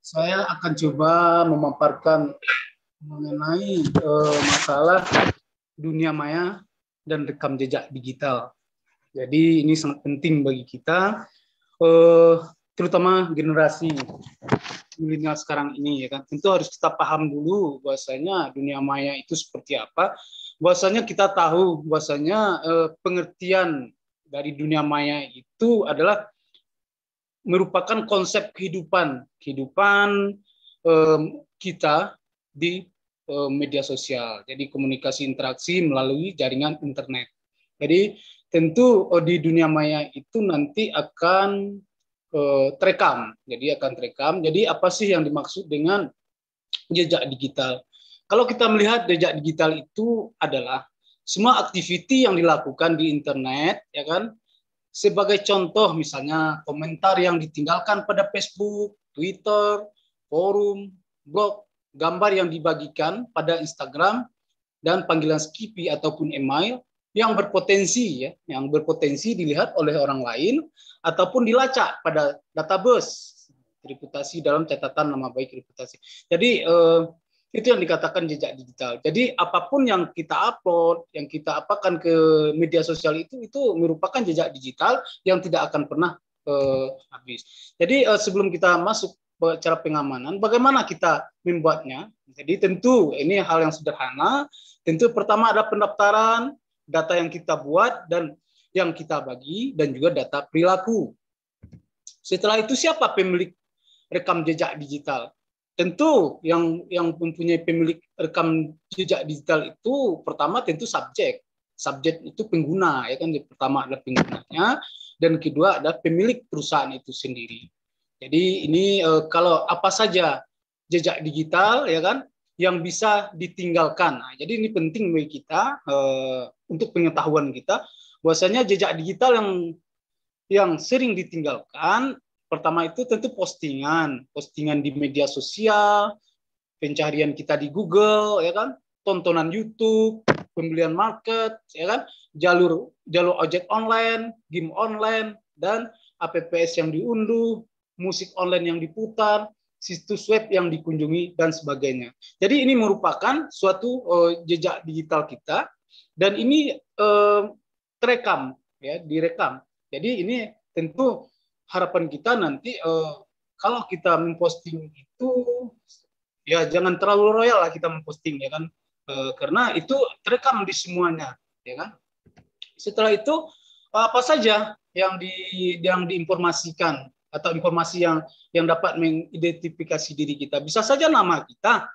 Saya akan coba memaparkan mengenai masalah dunia maya dan rekam jejak digital. Jadi ini sangat penting bagi kita, terutama generasi milenial sekarang ini ya kan. Tentu harus kita paham dulu bahwasanya dunia maya itu seperti apa. Bahwasanya kita tahu bahwasanya pengertian dari dunia maya itu adalah merupakan konsep kehidupan kita di media sosial. Jadi komunikasi interaksi melalui jaringan internet. Jadi tentu di dunia maya itu nanti akan terekam. Jadi apa sih yang dimaksud dengan jejak digital? Kalau kita melihat jejak digital itu adalah semua aktiviti yang dilakukan di internet, ya kan? Sebagai contoh misalnya komentar yang ditinggalkan pada Facebook, Twitter, forum, blog, gambar yang dibagikan pada Instagram, dan panggilan Skippy ataupun email yang berpotensi dilihat oleh orang lain ataupun dilacak pada database reputasi dalam catatan nama baik reputasi. Jadi itu yang dikatakan jejak digital. Jadi apapun yang kita upload, yang kita apakan ke media sosial itu merupakan jejak digital yang tidak akan pernah habis. Jadi sebelum kita masuk cara pengamanan, bagaimana kita membuatnya? Jadi tentu ini hal yang sederhana. Tentu pertama ada pendaftaran data yang kita buat dan yang kita bagi, dan juga data perilaku. Setelah itu siapa pemilik rekam jejak digital? Tentu yang mempunyai pemilik rekam jejak digital itu pertama tentu subjek. Subjek itu pengguna ya kan. Pertama adalah penggunanya, dan kedua ada pemilik perusahaan itu sendiri. Jadi ini kalau apa saja jejak digital ya kan yang bisa ditinggalkan. Nah, jadi ini penting bagi kita untuk pengetahuan kita bahwasanya jejak digital yang sering ditinggalkan pertama itu tentu postingan di media sosial, pencarian kita di Google ya kan, tontonan YouTube, pembelian market ya kan, jalur ojek online, game online, dan apps yang diunduh, musik online yang diputar, situs web yang dikunjungi, dan sebagainya. Jadi ini merupakan suatu jejak digital kita, dan ini terekam, ya, direkam. Jadi ini tentu harapan kita nanti kalau kita memposting itu, ya jangan terlalu royal lah kita memposting, ya kan, karena itu terekam di semuanya, ya kan. Setelah itu apa saja yang diinformasikan atau informasi yang dapat mengidentifikasi diri kita. Bisa saja nama kita.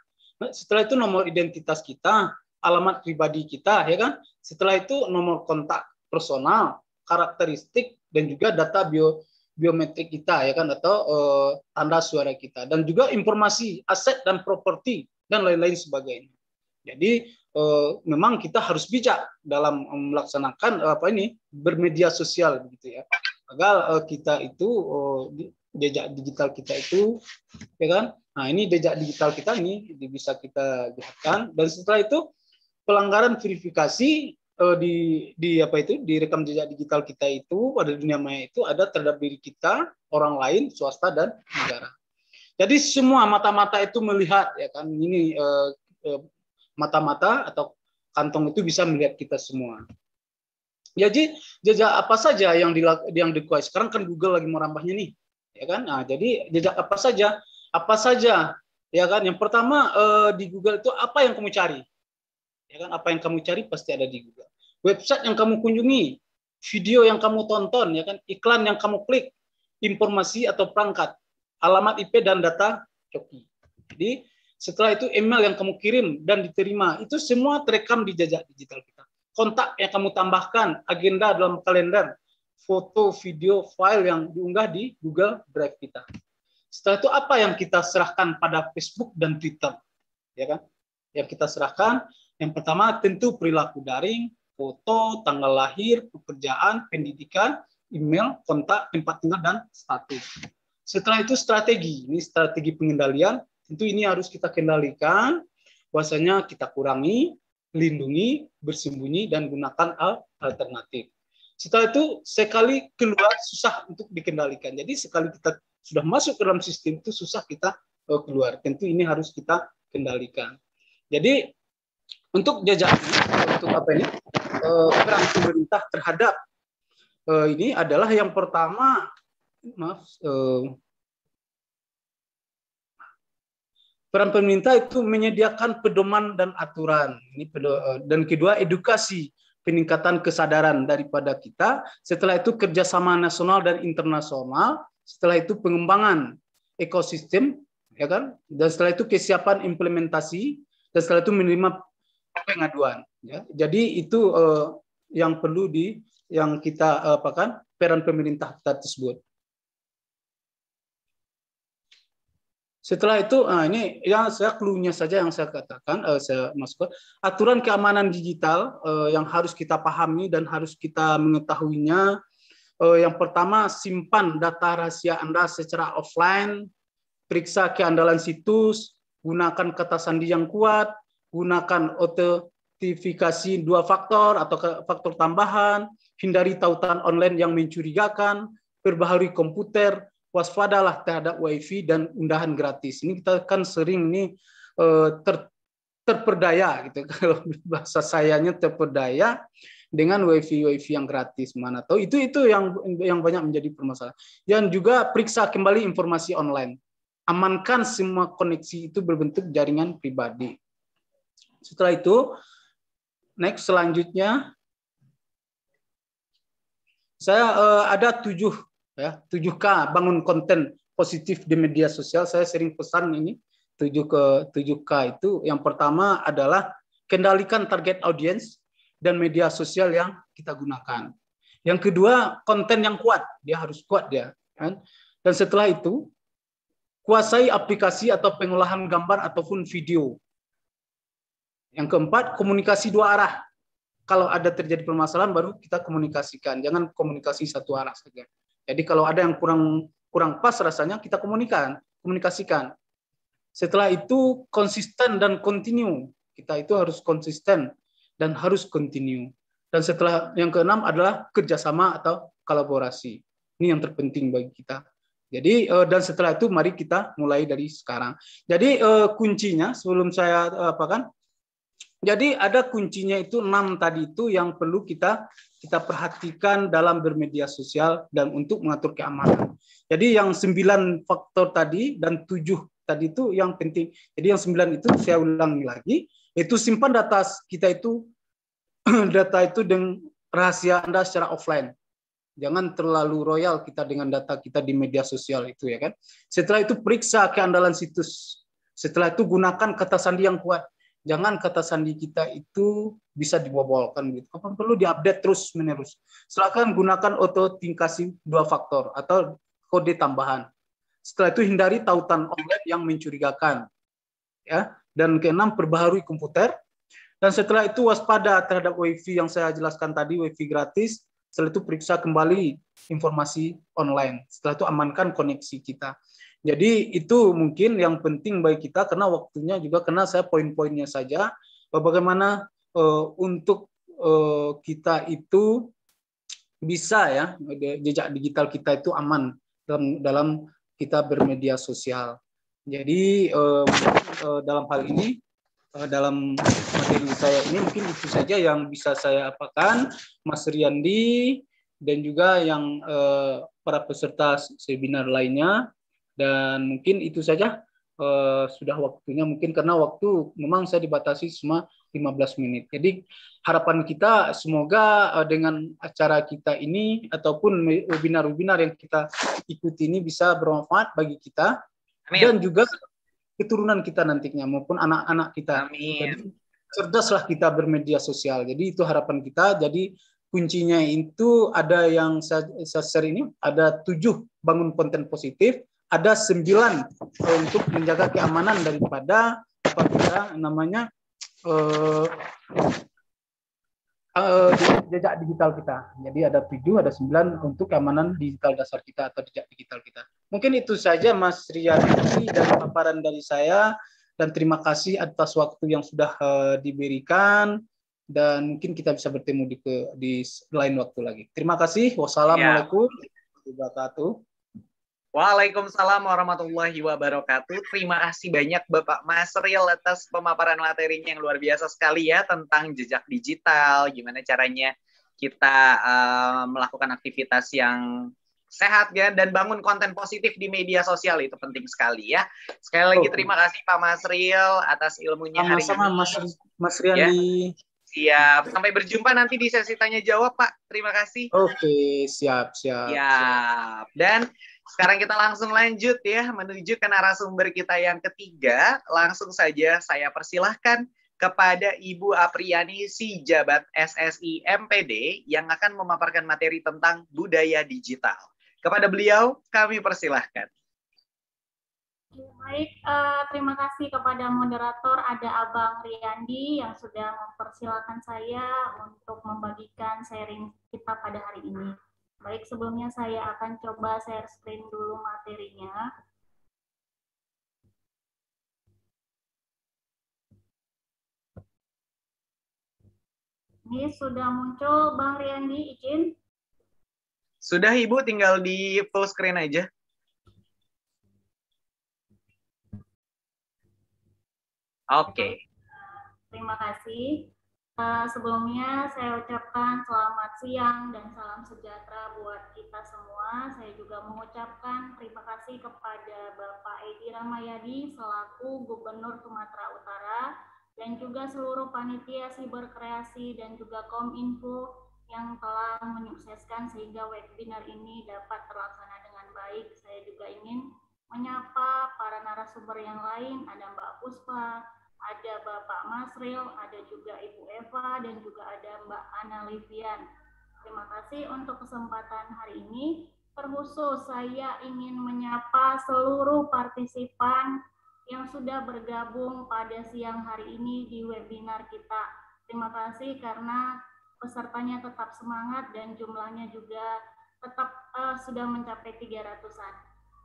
Setelah itu nomor identitas kita, alamat pribadi kita, ya kan. Setelah itu nomor kontak personal, karakteristik, dan juga data biometrik kita, ya kan, atau tanda suara kita, dan juga informasi aset dan properti dan lain-lain sebagainya. Jadi memang kita harus bijak dalam melaksanakan bermedia sosial begitu ya. Agar kita itu jejak digital kita itu, ya kan. Nah, ini jejak digital kita ini bisa kita lihatkan, dan setelah itu pelanggaran verifikasi direkam jejak digital kita itu pada dunia maya itu ada terhadap diri kita, orang lain, swasta, dan negara. Jadi semua mata-mata itu melihat, ya kan, ini mata-mata atau kantong itu bisa melihat kita semua. Jadi jejak apa saja yang dikuasai. Sekarang kan Google lagi mau rambahnya nih, ya kan. Nah, jadi jejak apa saja, ya kan. Yang pertama di Google itu apa yang kamu cari, ya kan. Apa yang kamu cari pasti ada di Google. Website yang kamu kunjungi, video yang kamu tonton, ya kan, iklan yang kamu klik, informasi atau perangkat, alamat IP dan data coki. Jadi setelah itu email yang kamu kirim dan diterima, itu semua terekam di jejak digital kita. Kontak yang kamu tambahkan, agenda dalam kalender, foto, video, file yang diunggah di Google Drive kita. Setelah itu apa yang kita serahkan pada Facebook dan Twitter, ya kan? Yang kita serahkan, yang pertama tentu perilaku daring, foto, tanggal lahir, pekerjaan, pendidikan, email, kontak, tempat tinggal, dan status. Setelah itu strategi, ini strategi pengendalian. Tentu ini harus kita kendalikan, bahwasanya kita kurangi, lindungi, bersembunyi, dan gunakan alternatif. Setelah itu sekali keluar susah untuk dikendalikan. Jadi sekali kita sudah masuk ke dalam sistem itu susah kita keluar. Tentu ini harus kita kendalikan. Jadi untuk jejak untuk peran pemerintah terhadap ini adalah yang pertama, peran pemerintah itu menyediakan pedoman dan aturan. Dan kedua, edukasi, peningkatan kesadaran daripada kita. Setelah itu kerjasama nasional dan internasional. Setelah itu pengembangan ekosistem, ya kan. Dan setelah itu kesiapan implementasi. Dan setelah itu menerima pengaduan. Ya. Jadi itu yang perlu yang kita peran pemerintah kita tersebut. Setelah itu, ini yang clue-nya saja yang saya katakan, saya masukkan. Aturan keamanan digital yang harus kita pahami dan harus kita mengetahuinya. Yang pertama, simpan data rahasia Anda secara offline, periksa keandalan situs, gunakan kata sandi yang kuat, gunakan autentifikasi 2 faktor atau faktor tambahan, hindari tautan online yang mencurigakan, perbaharui komputer, waspadalah terhadap wifi dan undahan gratis. Ini kita kan sering nih terperdaya gitu, kalau bahasa sayanya terperdaya dengan wifi yang gratis, mana tahu itu yang banyak menjadi permasalahan. Dan juga periksa kembali informasi online, amankan semua koneksi itu berbentuk jaringan pribadi. Setelah itu next selanjutnya saya ada 7K bangun konten positif di media sosial. Saya sering pesan ini 7K itu. Yang pertama adalah kendalikan target audiens dan media sosial yang kita gunakan. Yang kedua, konten yang kuat. Dia harus kuat dia. Kan? Dan setelah itu, kuasai aplikasi atau pengolahan gambar ataupun video. Yang keempat, komunikasi dua arah. Kalau ada terjadi permasalahan, baru kita komunikasikan. Jangan komunikasi satu arah saja. Jadi kalau ada yang kurang pas rasanya, kita komunikasikan. Setelah itu, konsisten dan continue. Kita itu harus konsisten dan harus continue. Dan setelah yang keenam adalah kerjasama atau kolaborasi. Ini yang terpenting bagi kita. Jadi dan setelah itu mari kita mulai dari sekarang. Jadi kuncinya sebelum saya apakan. Jadi ada kuncinya itu 6 tadi itu yang perlu kita perhatikan dalam bermedia sosial dan untuk mengatur keamanan. Jadi yang 9 faktor tadi dan 7 tadi itu yang penting. Jadi yang 9 itu saya ulangi lagi, itu simpan data kita itu data itu dengan rahasia Anda secara offline. Jangan terlalu royal kita dengan data kita di media sosial itu ya kan. Setelah itu periksa keandalan situs. Setelah itu gunakan kata sandi yang kuat. Jangan kata sandi kita itu bisa dibobolkan gitu. Apa perlu diupdate terus menerus. Silakan gunakan autentikasi 2 faktor atau kode tambahan. Setelah itu hindari tautan online yang mencurigakan. Ya. Dan keenam, perbaharui komputer. Dan setelah itu waspada terhadap WiFi yang saya jelaskan tadi, WiFi gratis. Setelah itu periksa kembali informasi online. Setelah itu amankan koneksi kita. Jadi itu mungkin yang penting bagi kita karena waktunya juga karena saya poin-poinnya saja bagaimana untuk kita itu bisa ya jejak digital kita itu aman dalam kita bermedia sosial. Jadi dalam hal ini dalam materi saya ini mungkin itu saja yang bisa saya apakan, Mas Riyandi dan juga yang para peserta seminar lainnya. Dan mungkin itu saja sudah waktunya mungkin karena waktu memang saya dibatasi cuma 15 menit. Jadi harapan kita semoga dengan acara kita ini ataupun webinar-webinar yang kita ikuti ini bisa bermanfaat bagi kita. Amin. Dan juga keturunan kita nantinya maupun anak-anak kita. Amin. Jadi cerdaslah kita bermedia sosial. Jadi itu harapan kita. Jadi kuncinya itu ada yang saya share ini ada 7 bangun konten positif. Ada 9 untuk menjaga keamanan daripada apa kita namanya jejak digital kita. Jadi ada 7, ada 9 untuk keamanan digital dasar kita atau jejak digital kita. Mungkin itu saja Mas Riyadi dan paparan dari saya dan terima kasih atas waktu yang sudah diberikan dan mungkin kita bisa bertemu di lain waktu lagi. Terima kasih. Wassalamualaikum warahmatullahi wabarakatuh. Waalaikumsalam warahmatullahi wabarakatuh. Terima kasih banyak Bapak Mas Ril atas pemaparan materinya yang luar biasa sekali ya tentang jejak digital, gimana caranya kita melakukan aktivitas yang sehat ya dan bangun konten positif di media sosial itu penting sekali ya. Sekali lagi terima kasih Pak Mas Ril atas ilmunya hari ini. Sama-sama Mas Riyandi. Ya. Siap. Sampai berjumpa nanti di sesi tanya jawab Pak. Terima kasih. Oke, siap. Dan sekarang kita langsung lanjut ya menuju ke narasumber kita yang ketiga. Langsung saja saya persilahkan kepada Ibu Apriani Si Jabat SSI MPD yang akan memaparkan materi tentang budaya digital. Kepada beliau kami persilahkan. Baik, terima kasih kepada moderator ada Abang Riyandi yang sudah mempersilahkan saya untuk membagikan sharing kita pada hari ini. Baik, sebelumnya saya akan coba share screen dulu materinya. Ini sudah muncul, Bang Riyandi, izin? Sudah, Ibu, tinggal di full screen aja. Oke. Terima kasih. Sebelumnya saya ucapkan selamat siang dan salam sejahtera buat kita semua. Saya juga mengucapkan terima kasih kepada Bapak Edi Ramayadi selaku Gubernur Sumatera Utara dan juga seluruh panitia Siberkreasi dan juga Kominfo yang telah menyukseskan sehingga webinar ini dapat terlaksana dengan baik. Saya juga ingin menyapa para narasumber yang lain, ada Mbak Puspa, ada Bapak Mas Ril, ada juga Ibu Eva, dan juga ada Mbak Ana Livian. Terima kasih untuk kesempatan hari ini. Terkhusus saya ingin menyapa seluruh partisipan yang sudah bergabung pada siang hari ini di webinar kita. Terima kasih karena pesertanya tetap semangat dan jumlahnya juga tetap sudah mencapai 300-an.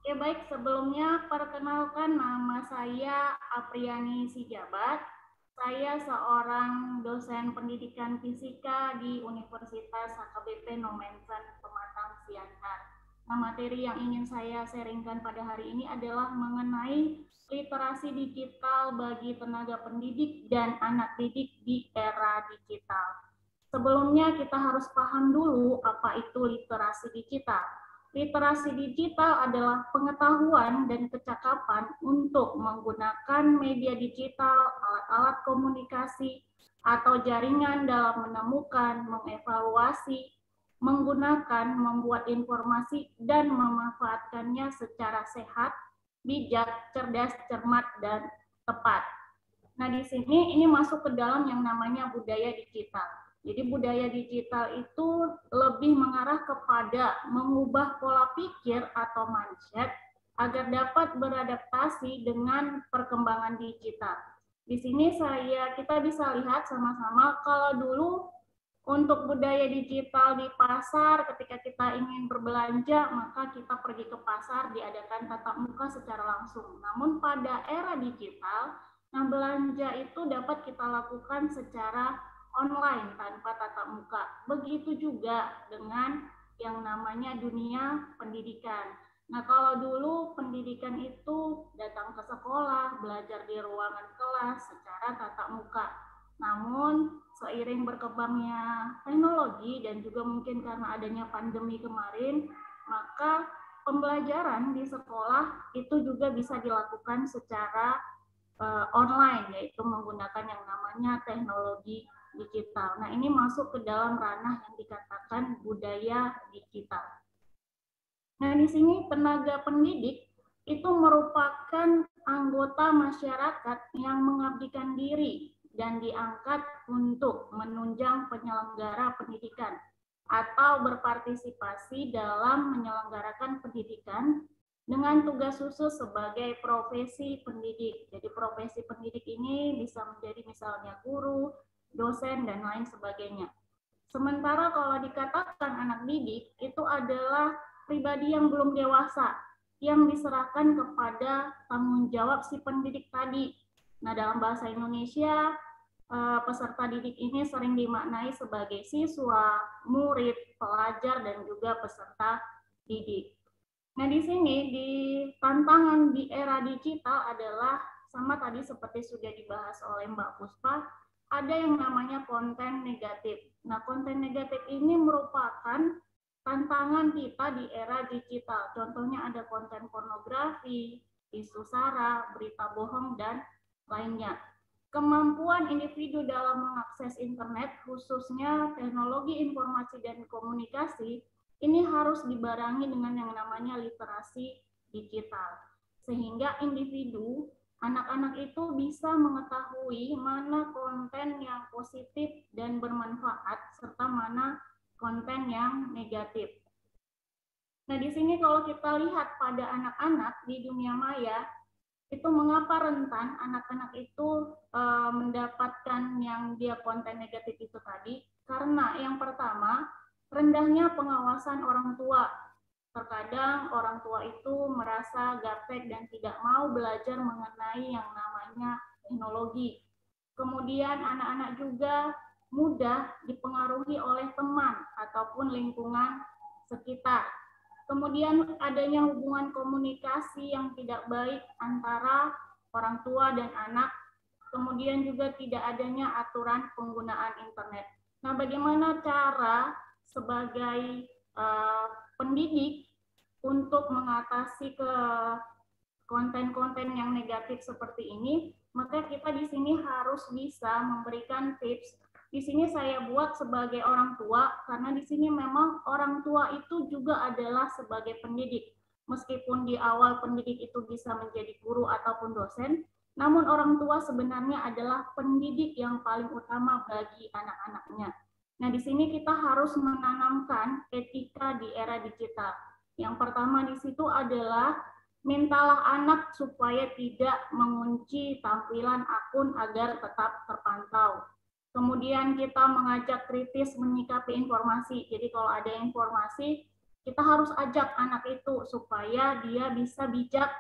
Oke, baik, sebelumnya perkenalkan nama saya Apriani Sijabat. Saya seorang dosen pendidikan fisika di Universitas HKBP Nomensen Pematang Siantar. Nah, materi yang ingin saya sharingkan pada hari ini adalah mengenai literasi digital bagi tenaga pendidik dan anak didik di era digital. Sebelumnya kita harus paham dulu apa itu literasi digital. Literasi digital adalah pengetahuan dan kecakapan untuk menggunakan media digital, alat-alat komunikasi, atau jaringan dalam menemukan, mengevaluasi, menggunakan, membuat informasi, dan memanfaatkannya secara sehat, bijak, cerdas, cermat, dan tepat. Nah, di sini ini masuk ke dalam yang namanya budaya digital. Jadi budaya digital itu lebih mengarah kepada mengubah pola pikir atau mindset agar dapat beradaptasi dengan perkembangan digital. Di sini kita bisa lihat sama-sama kalau dulu untuk budaya digital di pasar ketika kita ingin berbelanja maka kita pergi ke pasar diadakan tatap muka secara langsung. Namun pada era digital, nah belanja itu dapat kita lakukan secara online tanpa tatap muka. Begitu juga dengan yang namanya dunia pendidikan. Nah, kalau dulu pendidikan itu datang ke sekolah, belajar di ruangan kelas secara tatap muka. Namun, seiring berkembangnya teknologi dan juga mungkin karena adanya pandemi kemarin, maka pembelajaran di sekolah itu juga bisa dilakukan secara online, yaitu menggunakan yang namanya teknologi digital. Nah, ini masuk ke dalam ranah yang dikatakan budaya digital. Nah, di sini tenaga pendidik itu merupakan anggota masyarakat yang mengabdikan diri dan diangkat untuk menunjang penyelenggara pendidikan atau berpartisipasi dalam menyelenggarakan pendidikan dengan tugas khusus sebagai profesi pendidik. Jadi profesi pendidik ini bisa menjadi misalnya guru, dosen, dan lain sebagainya. Sementara kalau dikatakan anak didik, itu adalah pribadi yang belum dewasa, yang diserahkan kepada tanggung jawab si pendidik tadi. Nah, dalam bahasa Indonesia, peserta didik ini sering dimaknai sebagai siswa, murid, pelajar, dan juga peserta didik. Nah, di sini, di tantangan di era digital adalah, sama tadi seperti sudah dibahas oleh Mbak Puspa, ada yang namanya konten negatif. Nah, konten negatif ini merupakan tantangan kita di era digital. Contohnya ada konten pornografi, isu sara, berita bohong, dan lainnya. Kemampuan individu dalam mengakses internet, khususnya teknologi informasi dan komunikasi, ini harus dibarengi dengan yang namanya literasi digital. Sehingga individu, anak-anak itu bisa mengetahui mana konten yang positif dan bermanfaat serta mana konten yang negatif. Nah, di sini kalau kita lihat pada anak-anak di dunia maya, itu mengapa rentan anak-anak itu mendapatkan yang dia konten negatif itu tadi? Karena yang pertama, rendahnya pengawasan orang tua. Terkadang orang tua itu merasa gaptek dan tidak mau belajar mengenai yang namanya teknologi. Kemudian anak-anak juga mudah dipengaruhi oleh teman ataupun lingkungan sekitar. Kemudian adanya hubungan komunikasi yang tidak baik antara orang tua dan anak. Kemudian juga tidak adanya aturan penggunaan internet. Nah, bagaimana cara sebagai pendidik untuk mengatasi ke konten-konten yang negatif seperti ini? Maka kita di sini harus bisa memberikan tips. Di sini saya buat sebagai orang tua, karena di sini memang orang tua itu juga adalah sebagai pendidik. Meskipun di awal pendidik itu bisa menjadi guru ataupun dosen, namun orang tua sebenarnya adalah pendidik yang paling utama bagi anak-anaknya. Nah, di sini kita harus menanamkan etika di era digital. Yang pertama di situ adalah mintalah anak supaya tidak mengunci tampilan akun agar tetap terpantau. Kemudian kita mengajak kritis menyikapi informasi. Jadi kalau ada informasi, kita harus ajak anak itu supaya dia bisa bijak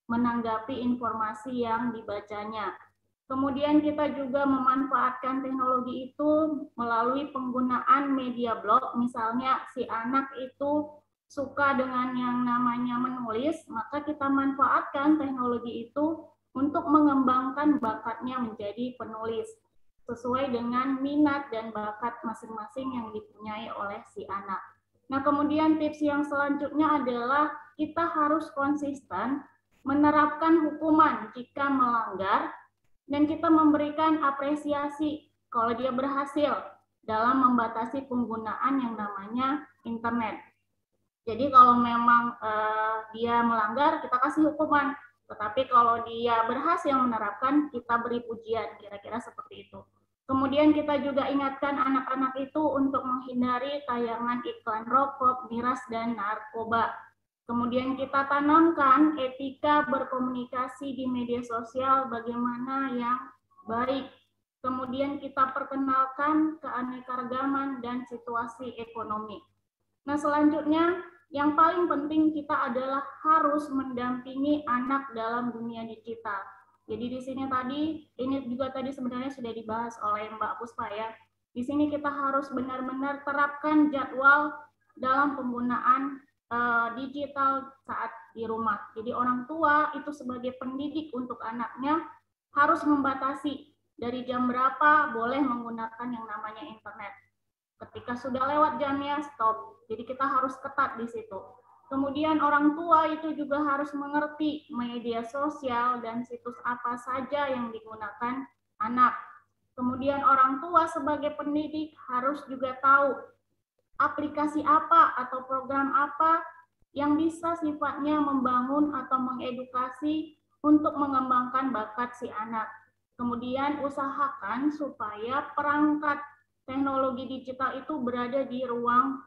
menanggapi informasi yang dibacanya. Kemudian kita juga memanfaatkan teknologi itu melalui penggunaan media blog. Misalnya si anak itu suka dengan yang namanya menulis, maka kita manfaatkan teknologi itu untuk mengembangkan bakatnya menjadi penulis sesuai dengan minat dan bakat masing-masing yang dipunyai oleh si anak. Nah, kemudian tips yang selanjutnya adalah kita harus konsisten menerapkan hukuman jika melanggar, dan kita memberikan apresiasi kalau dia berhasil dalam membatasi penggunaan yang namanya internet. Jadi kalau memang dia melanggar, kita kasih hukuman. Tetapi kalau dia berhasil menerapkan, kita beri pujian, kira-kira seperti itu. Kemudian kita juga ingatkan anak-anak itu untuk menghindari tayangan iklan rokok, miras, dan narkoba. Kemudian kita tanamkan etika berkomunikasi di media sosial bagaimana yang baik. Kemudian kita perkenalkan keanekaragaman dan situasi ekonomi. Nah, selanjutnya yang paling penting kita adalah harus mendampingi anak dalam dunia digital. Jadi di sini tadi, ini juga tadi sebenarnya sudah dibahas oleh Mbak Puspa ya. Di sini kita harus benar-benar terapkan jadwal dalam penggunaan digital saat di rumah. Jadi orang tua itu sebagai pendidik untuk anaknya harus membatasi dari jam berapa boleh menggunakan yang namanya internet. Ketika sudah lewat jamnya, stop. Jadi kita harus ketat di situ. Kemudian orang tua itu juga harus mengerti media sosial dan situs apa saja yang digunakan anak. Kemudian orang tua sebagai pendidik harus juga tahu aplikasi apa atau program apa yang bisa sifatnya membangun atau mengedukasi untuk mengembangkan bakat si anak. Kemudian usahakan supaya perangkat teknologi digital itu berada di ruang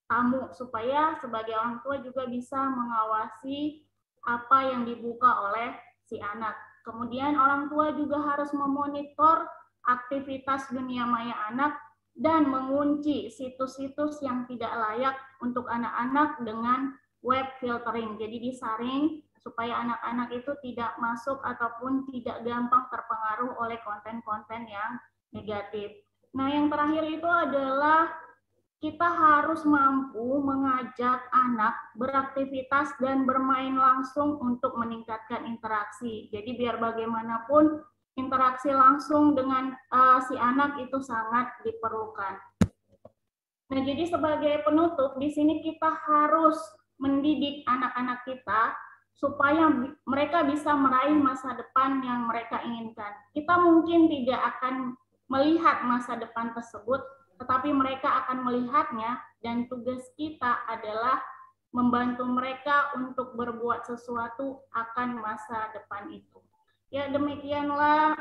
tamu, supaya sebagai orang tua juga bisa mengawasi apa yang dibuka oleh si anak. Kemudian orang tua juga harus memonitor aktivitas dunia maya anak dan mengunci situs-situs yang tidak layak untuk anak-anak dengan web filtering. Jadi disaring supaya anak-anak itu tidak masuk ataupun tidak gampang terpengaruh oleh konten-konten yang negatif. Nah, yang terakhir itu adalah kita harus mampu mengajak anak beraktivitas dan bermain langsung untuk meningkatkan interaksi. Jadi biar bagaimanapun interaksi langsung dengan si anak itu sangat diperlukan. Nah, jadi sebagai penutup, di sini kita harus mendidik anak-anak kita supaya mereka bisa meraih masa depan yang mereka inginkan. Kita mungkin tidak akan melihat masa depan tersebut, tetapi mereka akan melihatnya, dan tugas kita adalah membantu mereka untuk berbuat sesuatu akan masa depan itu. Ya, demikianlah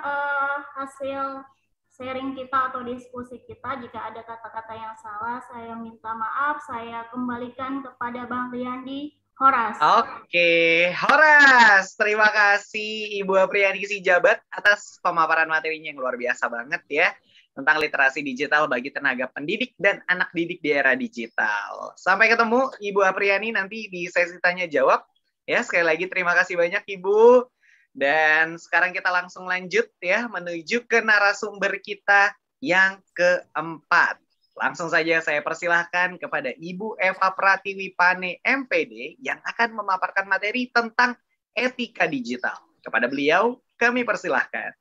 hasil sharing kita atau diskusi kita. Jika ada kata-kata yang salah, saya minta maaf. Saya kembalikan kepada Bang Riyandi Horas. Oke, Horas. Terima kasih Ibu Apriyani Sijabat atas pemaparan materinya yang luar biasa banget ya, tentang literasi digital bagi tenaga pendidik dan anak didik di era digital. Sampai ketemu Ibu Apriyani nanti di sesi tanya jawab. Ya, sekali lagi terima kasih banyak Ibu. Dan sekarang kita langsung lanjut ya, menuju ke narasumber kita yang keempat. Langsung saja saya persilahkan kepada Ibu Eva Pratiwi Pane, MPD, yang akan memaparkan materi tentang etika digital. Kepada beliau, kami persilahkan.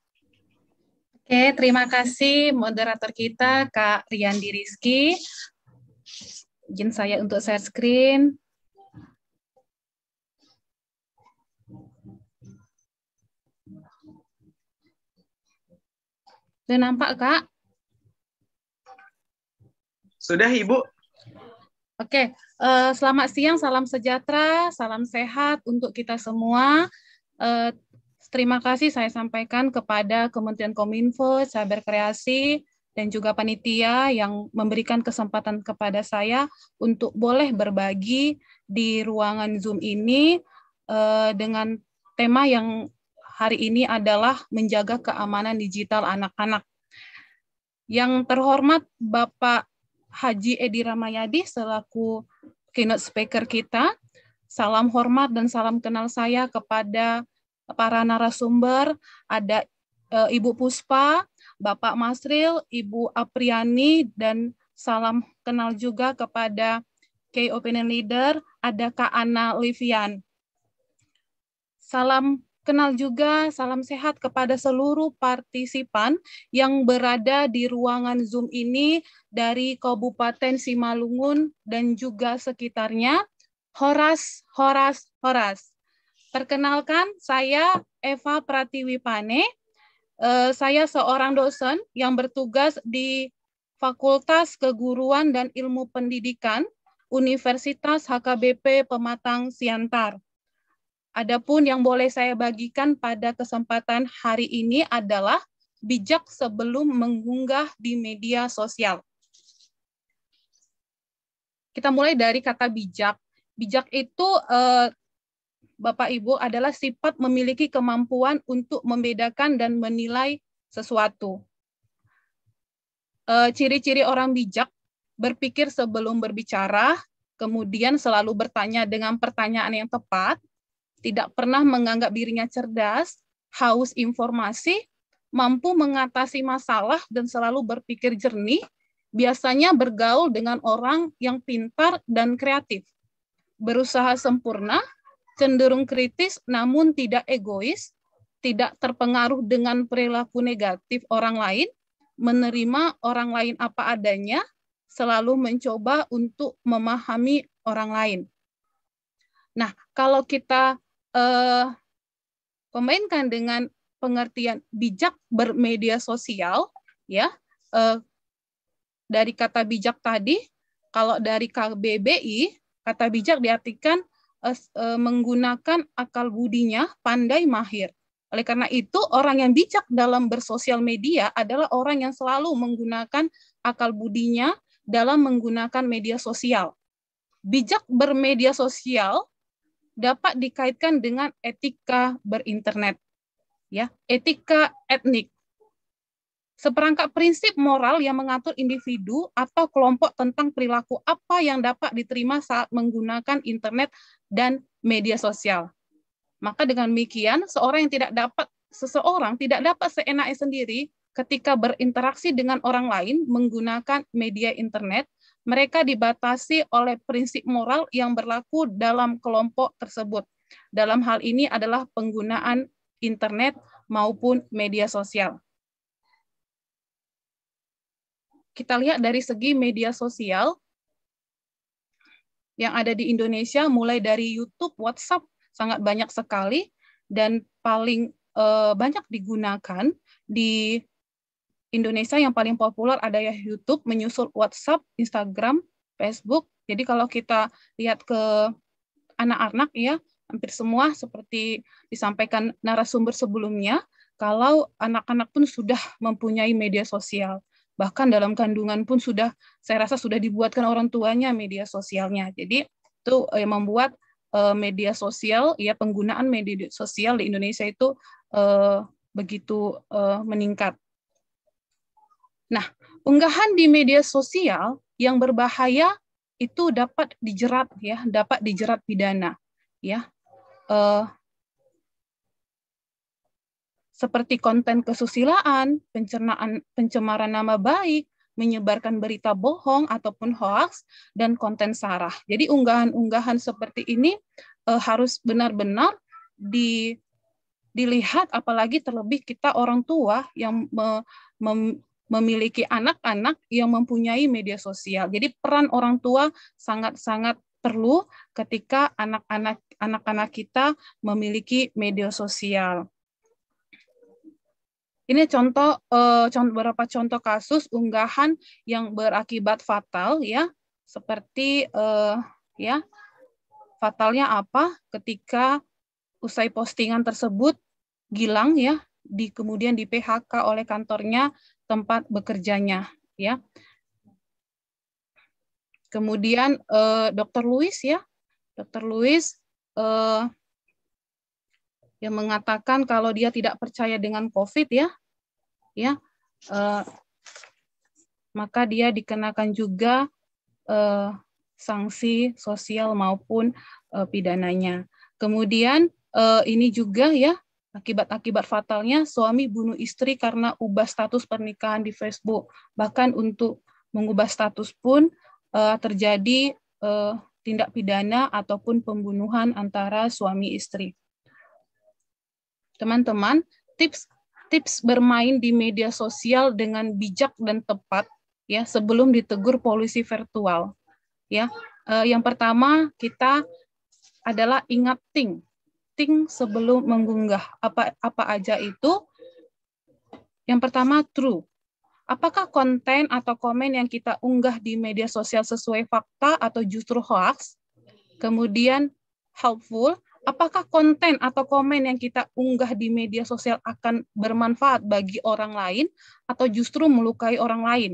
Oke, terima kasih moderator kita, Kak Riyandi Rizky. Izin saya untuk share screen. Sudah nampak, Kak? Sudah, Ibu. Oke, selamat siang, salam sejahtera, salam sehat untuk kita semua. Terima kasih saya sampaikan kepada Kementerian Kominfo, Cyber Kreasi, dan juga panitia yang memberikan kesempatan kepada saya untuk boleh berbagi di ruangan Zoom ini dengan tema yang hari ini adalah menjaga keamanan digital anak-anak. Yang terhormat Bapak Haji Edi Ramayadi selaku keynote speaker kita, salam hormat dan salam kenal saya kepada para narasumber, ada Ibu Puspa, Bapak Masril, Ibu Apriani, dan salam kenal juga kepada Key Opinion Leader, ada Kak Ana Livian. Salam kenal juga, salam sehat kepada seluruh partisipan yang berada di ruangan Zoom ini dari Kabupaten Simalungun dan juga sekitarnya. Horas, horas, horas. Perkenalkan, saya Eva Pratiwipane. Saya seorang dosen yang bertugas di Fakultas Keguruan dan Ilmu Pendidikan Universitas HKBP Pematang Siantar. Adapun yang boleh saya bagikan pada kesempatan hari ini adalah bijak sebelum mengunggah di media sosial. Kita mulai dari kata bijak. Bijak itu Bapak Ibu adalah sifat memiliki kemampuan untuk membedakan dan menilai sesuatu. Ciri-ciri orang bijak, berpikir sebelum berbicara, kemudian selalu bertanya dengan pertanyaan yang tepat, tidak pernah menganggap dirinya cerdas, haus informasi, mampu mengatasi masalah dan selalu berpikir jernih, biasanya bergaul dengan orang yang pintar dan kreatif, berusaha sempurna, cenderung kritis namun tidak egois, tidak terpengaruh dengan perilaku negatif orang lain, menerima orang lain apa adanya, selalu mencoba untuk memahami orang lain. Nah, kalau kita pemainkan dengan pengertian bijak bermedia sosial, ya, dari kata bijak tadi, kalau dari KBBI, kata bijak diartikan menggunakan akal budinya, pandai, mahir. Oleh karena itu, orang yang bijak dalam bersosial media adalah orang yang selalu menggunakan akal budinya dalam menggunakan media sosial. Bijak bermedia sosial dapat dikaitkan dengan etika berinternet, ya, etika etnik. Seperangkat prinsip moral yang mengatur individu atau kelompok tentang perilaku apa yang dapat diterima saat menggunakan internet dan media sosial. Maka dengan demikian, seseorang tidak dapat seenaknya sendiri ketika berinteraksi dengan orang lain menggunakan media internet. Mereka dibatasi oleh prinsip moral yang berlaku dalam kelompok tersebut. Dalam hal ini adalah penggunaan internet maupun media sosial. Kita lihat dari segi media sosial yang ada di Indonesia, mulai dari YouTube, WhatsApp, sangat banyak sekali, dan paling banyak digunakan di Indonesia. Yang paling populer ada ya YouTube, menyusul WhatsApp, Instagram, Facebook. Jadi kalau kita lihat ke anak-anak ya, hampir semua seperti disampaikan narasumber sebelumnya, kalau anak-anak pun sudah mempunyai media sosial. Bahkan dalam kandungan pun saya rasa sudah dibuatkan orang tuanya media sosialnya. Jadi itu membuat media sosial, ya, penggunaan media sosial di Indonesia itu begitu meningkat. Nah, unggahan di media sosial yang berbahaya itu dapat dijerat, ya, dapat dijerat pidana, ya. Seperti konten kesusilaan, pencemaran nama baik, menyebarkan berita bohong ataupun hoaks, dan konten sarah. Jadi unggahan-unggahan seperti ini harus benar-benar dilihat, apalagi terlebih kita orang tua yang memiliki anak-anak yang mempunyai media sosial. Jadi peran orang tua sangat-sangat perlu ketika anak-anak kita memiliki media sosial. Ini beberapa contoh kasus unggahan yang berakibat fatal, ya, seperti ya, fatalnya apa? Ketika usai postingan tersebut Gilang, ya, kemudian di PHK oleh kantornya tempat bekerjanya, ya. Kemudian Dr. Louis, ya, Dr. Louis yang mengatakan kalau dia tidak percaya dengan COVID, ya, maka dia dikenakan juga sanksi sosial maupun pidananya. Kemudian ini juga, ya, akibat-akibat fatalnya suami bunuh istri karena ubah status pernikahan di Facebook. Bahkan untuk mengubah status pun terjadi tindak pidana ataupun pembunuhan antara suami istri. Teman-teman, tips bermain di media sosial dengan bijak dan tepat, ya, sebelum ditegur polisi virtual, ya. Yang pertama kita adalah ingat ting sebelum mengunggah. Apa aja itu? Yang pertama, true. Apakah konten atau komen yang kita unggah di media sosial sesuai fakta atau justru hoax? Kemudian helpful. Apakah konten atau komen yang kita unggah di media sosial akan bermanfaat bagi orang lain atau justru melukai orang lain?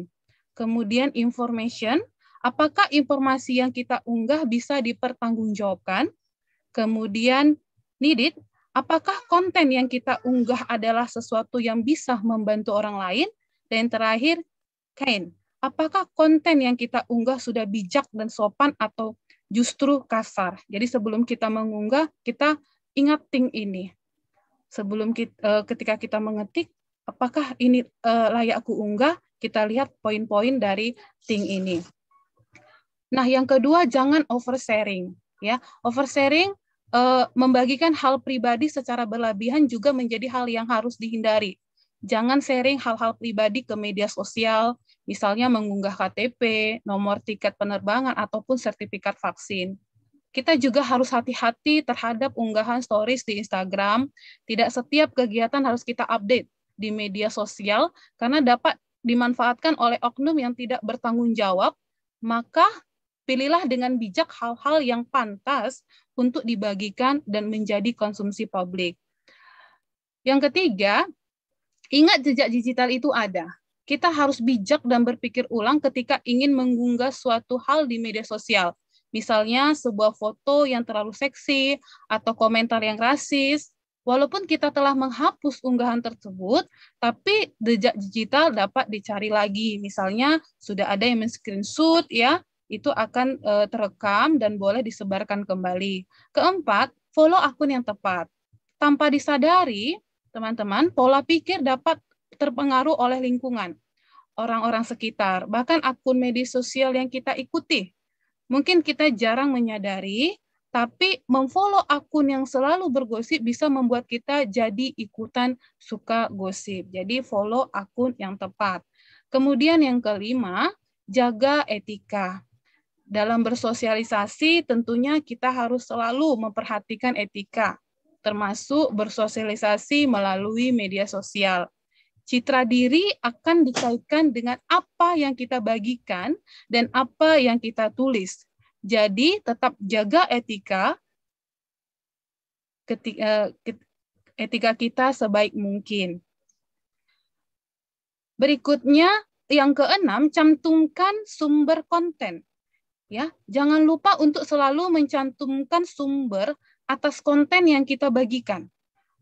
Kemudian information. Apakah informasi yang kita unggah bisa dipertanggungjawabkan? Kemudian needed. Apakah konten yang kita unggah adalah sesuatu yang bisa membantu orang lain? Dan terakhir, kind. Apakah konten yang kita unggah sudah bijak dan sopan atau justru kasar? Jadi sebelum kita mengunggah, kita ingat ting ini. Sebelum ketika kita mengetik, apakah ini layak aku unggah? Kita lihat poin-poin dari ting ini. Nah, yang kedua, jangan oversharing. Ya, oversharing membagikan hal pribadi secara berlebihan juga menjadi hal yang harus dihindari. Jangan sharing hal-hal pribadi ke media sosial, misalnya mengunggah KTP, nomor tiket penerbangan, ataupun sertifikat vaksin. Kita juga harus hati-hati terhadap unggahan stories di Instagram. Tidak setiap kegiatan harus kita update di media sosial, karena dapat dimanfaatkan oleh oknum yang tidak bertanggung jawab, maka pilihlah dengan bijak hal-hal yang pantas untuk dibagikan dan menjadi konsumsi publik. Yang ketiga, ingat jejak digital itu ada. Kita harus bijak dan berpikir ulang ketika ingin mengunggah suatu hal di media sosial. Misalnya sebuah foto yang terlalu seksi atau komentar yang rasis. Walaupun kita telah menghapus unggahan tersebut, tapi jejak digital dapat dicari lagi. Misalnya sudah ada yang men-screenshot, ya, itu akan terekam dan boleh disebarkan kembali. Keempat, follow akun yang tepat. Tanpa disadari, teman-teman, pola pikir dapat terpengaruh oleh lingkungan, orang-orang sekitar, bahkan akun media sosial yang kita ikuti. Mungkin kita jarang menyadari, tapi memfollow akun yang selalu bergosip bisa membuat kita jadi ikutan suka gosip. Jadi follow akun yang tepat. Kemudian yang kelima, jaga etika. Dalam bersosialisasi tentunya kita harus selalu memperhatikan etika, termasuk bersosialisasi melalui media sosial. Citra diri akan dikaitkan dengan apa yang kita bagikan dan apa yang kita tulis. Jadi tetap jaga etika kita sebaik mungkin. Berikutnya, yang keenam, cantumkan sumber konten. Ya, jangan lupa untuk selalu mencantumkan sumber atas konten yang kita bagikan,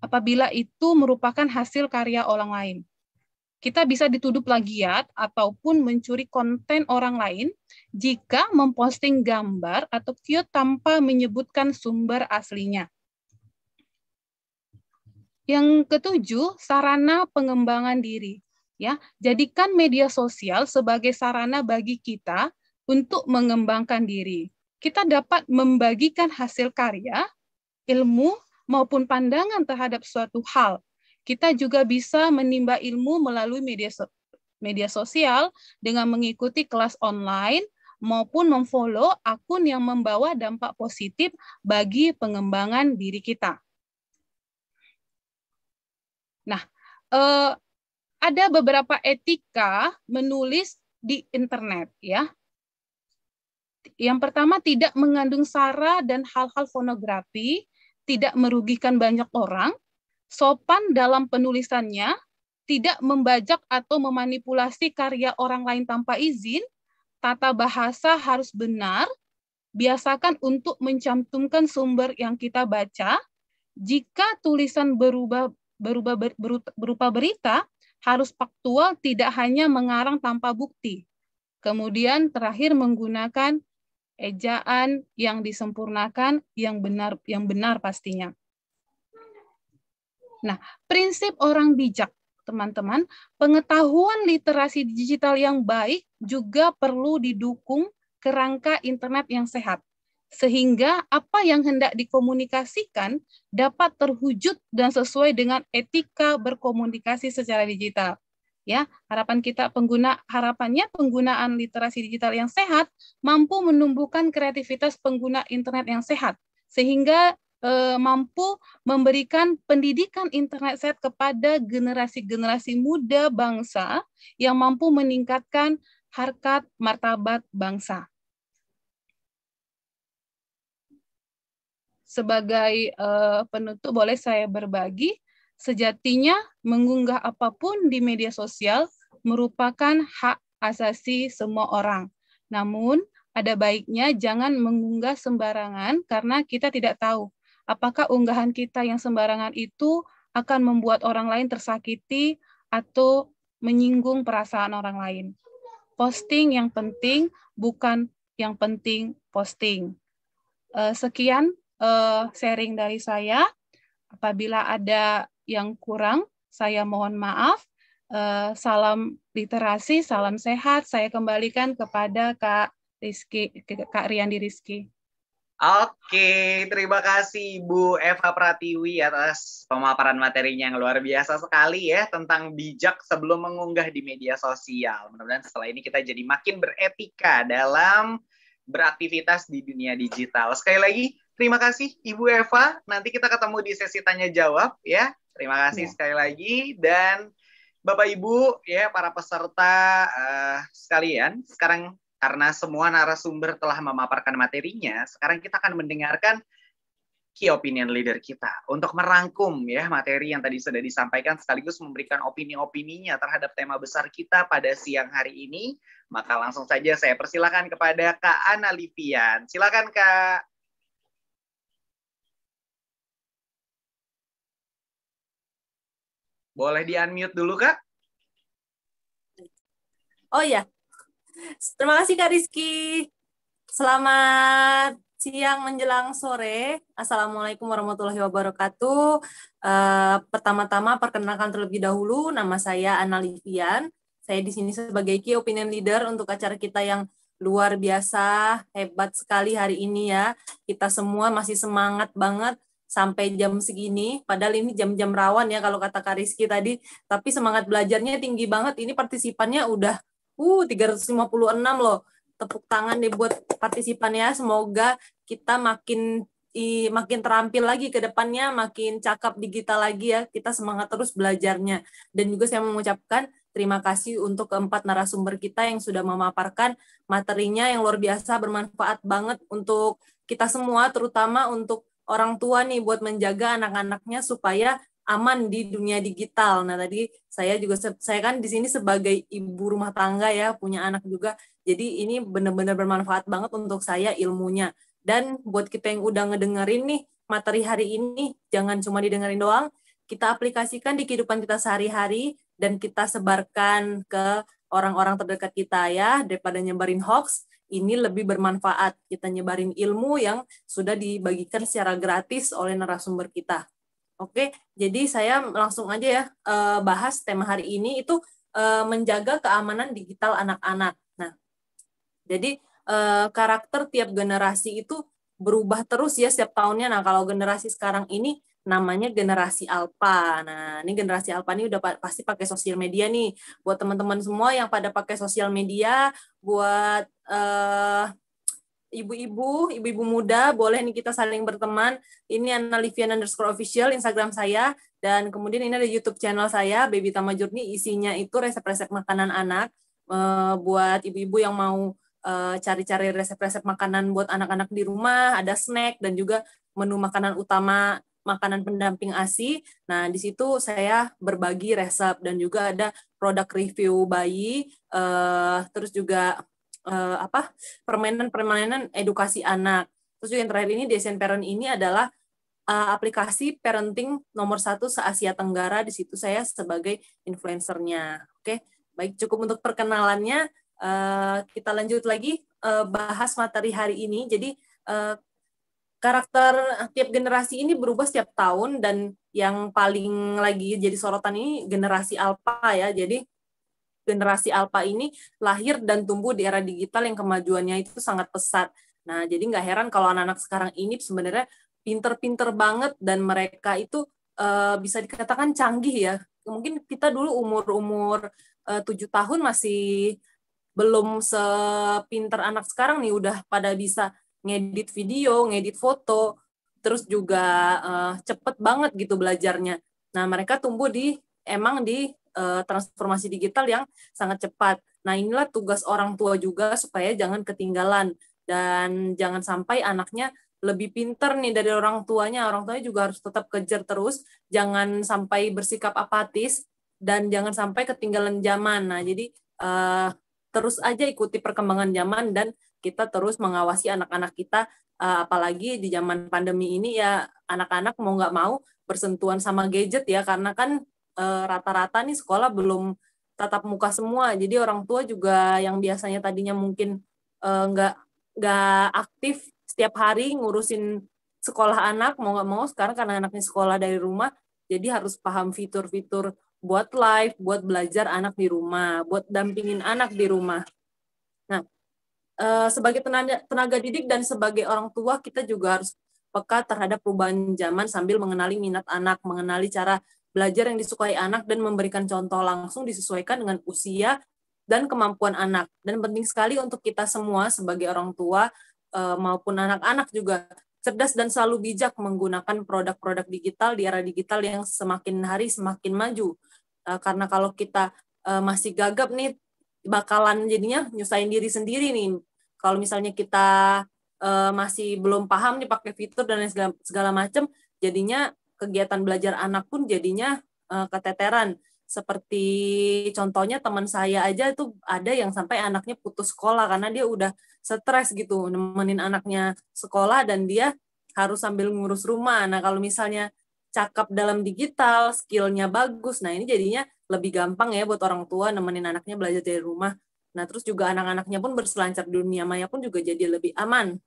apabila itu merupakan hasil karya orang lain. Kita bisa dituduh plagiat ataupun mencuri konten orang lain jika memposting gambar atau video tanpa menyebutkan sumber aslinya. Yang ketujuh, sarana pengembangan diri. Ya, jadikan media sosial sebagai sarana bagi kita untuk mengembangkan diri. Kita dapat membagikan hasil karya, ilmu, maupun pandangan terhadap suatu hal. Kita juga bisa menimba ilmu melalui media sosial dengan mengikuti kelas online maupun memfollow akun yang membawa dampak positif bagi pengembangan diri kita. Nah, ada beberapa etika menulis di internet, ya. Yang pertama, tidak mengandung sara dan hal-hal pornografi, tidak merugikan banyak orang, sopan dalam penulisannya, tidak membajak atau memanipulasi karya orang lain tanpa izin, tata bahasa harus benar, biasakan untuk mencantumkan sumber yang kita baca. Jika tulisan berupa berita, harus faktual, tidak hanya mengarang tanpa bukti. Kemudian terakhir menggunakan ejaan yang disempurnakan, yang benar pastinya. Nah, prinsip orang bijak, teman-teman, pengetahuan literasi digital yang baik juga perlu didukung kerangka internet yang sehat, sehingga apa yang hendak dikomunikasikan dapat terwujud dan sesuai dengan etika berkomunikasi secara digital. Ya, harapannya penggunaan literasi digital yang sehat mampu menumbuhkan kreativitas pengguna internet yang sehat, sehingga mampu memberikan pendidikan internet sehat kepada generasi-generasi muda bangsa yang mampu meningkatkan harkat martabat bangsa. Sebagai penutup, boleh saya berbagi, sejatinya mengunggah apapun di media sosial merupakan hak asasi semua orang. Namun, ada baiknya jangan mengunggah sembarangan karena kita tidak tahu apakah unggahan kita yang sembarangan itu akan membuat orang lain tersakiti atau menyinggung perasaan orang lain. Posting yang penting, bukan yang penting posting. Sekian sharing dari saya. Apabila ada yang kurang, saya mohon maaf. Salam literasi, salam sehat. Saya kembalikan kepada Kak Riyandi Rizky. Oke, terima kasih Bu Eva Pratiwi atas pemaparan materinya yang luar biasa sekali ya tentang bijak sebelum mengunggah di media sosial. Mudah-mudahan setelah ini kita jadi makin beretika dalam beraktivitas di dunia digital. Sekali lagi, terima kasih Ibu Eva. Nanti kita ketemu di sesi tanya jawab ya. Terima kasih sekali lagi, dan Bapak Ibu ya, para peserta sekalian, sekarang karena semua narasumber telah memaparkan materinya, sekarang kita akan mendengarkan key opinion leader kita untuk merangkum ya materi yang tadi sudah disampaikan sekaligus memberikan opini-opininya terhadap tema besar kita pada siang hari ini. Maka langsung saja saya persilakan kepada Kak Ana Livian. Silakan Kak. Boleh di-unmute dulu Kak? Oh iya. Terima kasih Kak Rizky. Selamat siang menjelang sore. Assalamualaikum warahmatullahi wabarakatuh. Pertama-tama perkenalkan terlebih dahulu, nama saya Ana Livian. Saya di sini sebagai key opinion leader untuk acara kita yang luar biasa, hebat sekali hari ini ya. Kita semua masih semangat banget sampai jam segini, padahal ini jam-jam rawan ya kalau kata Kak Rizky tadi, tapi semangat belajarnya tinggi banget. Ini partisipannya udah 356 loh. Tepuk tangan deh buat partisipannya. Semoga kita makin terampil lagi ke depannya, makin cakap digital lagi ya. Kita semangat terus belajarnya. Dan juga saya mengucapkan terima kasih untuk keempat narasumber kita yang sudah memaparkan materinya yang luar biasa, bermanfaat banget untuk kita semua, terutama untuk orang tua nih buat menjaga anak-anaknya supaya aman di dunia digital. Nah, tadi saya kan di sini sebagai ibu rumah tangga ya, punya anak juga. Jadi ini benar-benar bermanfaat banget untuk saya ilmunya. Dan buat kita yang udah ngedengerin nih materi hari ini, jangan cuma didengerin doang, kita aplikasikan di kehidupan kita sehari-hari dan kita sebarkan ke orang-orang terdekat kita ya, daripada nyebarin hoax. Ini lebih bermanfaat. Kita nyebarin ilmu yang sudah dibagikan secara gratis oleh narasumber kita. Oke, jadi saya langsung aja ya bahas tema hari ini itu menjaga keamanan digital anak-anak. Nah, jadi karakter tiap generasi itu berubah terus ya setiap tahunnya. Nah, kalau generasi sekarang ini namanya generasi Alpha. Nah, ini generasi Alpha ini udah pasti pakai sosial media nih. Buat teman-teman semua yang pada pakai sosial media, buat ibu-ibu muda, boleh nih kita saling berteman. Ini @Livian_official Instagram saya, dan kemudian ini ada YouTube channel saya, Baby Tamajurni, isinya itu resep-resep makanan anak, buat ibu-ibu yang mau cari-cari resep-resep makanan buat anak-anak di rumah, ada snack, dan juga menu makanan utama makanan pendamping ASI. Nah, di situ saya berbagi resep dan juga ada produk review bayi, terus juga permainan edukasi anak. Terus juga yang terakhir ini Desain Parent ini adalah aplikasi parenting nomor 1 se-Asia Tenggara. Di situ saya sebagai influencernya. Oke, baik, cukup untuk perkenalannya. Kita lanjut lagi bahas materi hari ini. Jadi karakter tiap generasi ini berubah setiap tahun, dan yang paling lagi jadi sorotan ini generasi Alpha ya. Jadi generasi Alpha ini lahir dan tumbuh di era digital yang kemajuannya itu sangat pesat. Nah, jadi nggak heran kalau anak-anak sekarang ini sebenarnya pinter-pinter banget, dan mereka itu bisa dikatakan canggih ya. Mungkin kita dulu umur-umur 7 tahun masih belum sepinter anak sekarang nih, udah pada bisa ngedit video, ngedit foto, terus juga cepet banget gitu belajarnya. Nah, mereka tumbuh emang di transformasi digital yang sangat cepat. Nah, inilah tugas orang tua juga supaya jangan ketinggalan, dan jangan sampai anaknya lebih pinter nih dari orang tuanya. Orang tuanya juga harus tetap kejar terus, jangan sampai bersikap apatis, dan jangan sampai ketinggalan zaman. Nah, jadi terus aja ikuti perkembangan zaman, dan kita terus mengawasi anak-anak kita, apalagi di zaman pandemi ini ya, anak-anak mau nggak mau bersentuhan sama gadget ya, karena kan rata-rata nih sekolah belum tatap muka semua, jadi orang tua juga yang biasanya tadinya mungkin nggak aktif setiap hari ngurusin sekolah anak, mau nggak mau sekarang karena anaknya sekolah dari rumah, jadi harus paham fitur-fitur buat live, buat belajar anak di rumah, buat dampingin anak di rumah. Nah, sebagai tenaga didik dan sebagai orang tua, kita juga harus peka terhadap perubahan zaman sambil mengenali minat anak, mengenali cara belajar yang disukai anak, dan memberikan contoh langsung disesuaikan dengan usia dan kemampuan anak. Dan penting sekali untuk kita semua sebagai orang tua maupun anak-anak juga cerdas dan selalu bijak menggunakan produk-produk digital di era digital yang semakin hari semakin maju. Karena kalau kita masih gagap nih, bakalan jadinya nyusahin diri sendiri nih. Kalau misalnya kita masih belum paham nih pakai fitur dan segala macam, jadinya kegiatan belajar anak pun jadinya keteteran. Seperti contohnya teman saya aja itu ada yang sampai anaknya putus sekolah karena dia udah stres gitu nemenin anaknya sekolah, dan dia harus sambil ngurus rumah. Nah, kalau misalnya cakap dalam digital, skill-nya bagus, nah ini jadinya lebih gampang ya buat orang tua nemenin anaknya belajar dari rumah. Nah, terus juga anak-anaknya pun berselancar di dunia maya pun juga jadi lebih aman.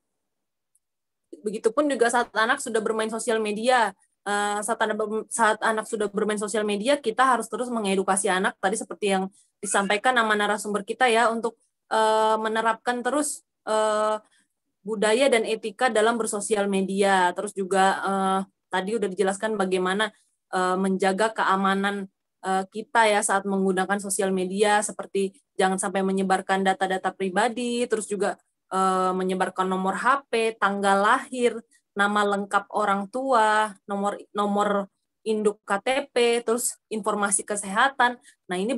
Begitupun juga saat anak sudah bermain sosial media. Saat anak sudah bermain sosial media, kita harus terus mengedukasi anak, tadi seperti yang disampaikan nama narasumber kita ya, untuk menerapkan terus budaya dan etika dalam bersosial media. Terus juga tadi udah dijelaskan bagaimana menjaga keamanan kita ya saat menggunakan sosial media, seperti jangan sampai menyebarkan data-data pribadi, terus juga menyebarkan nomor HP, tanggal lahir, nama lengkap orang tua, nomor induk KTP, terus informasi kesehatan. Nah, ini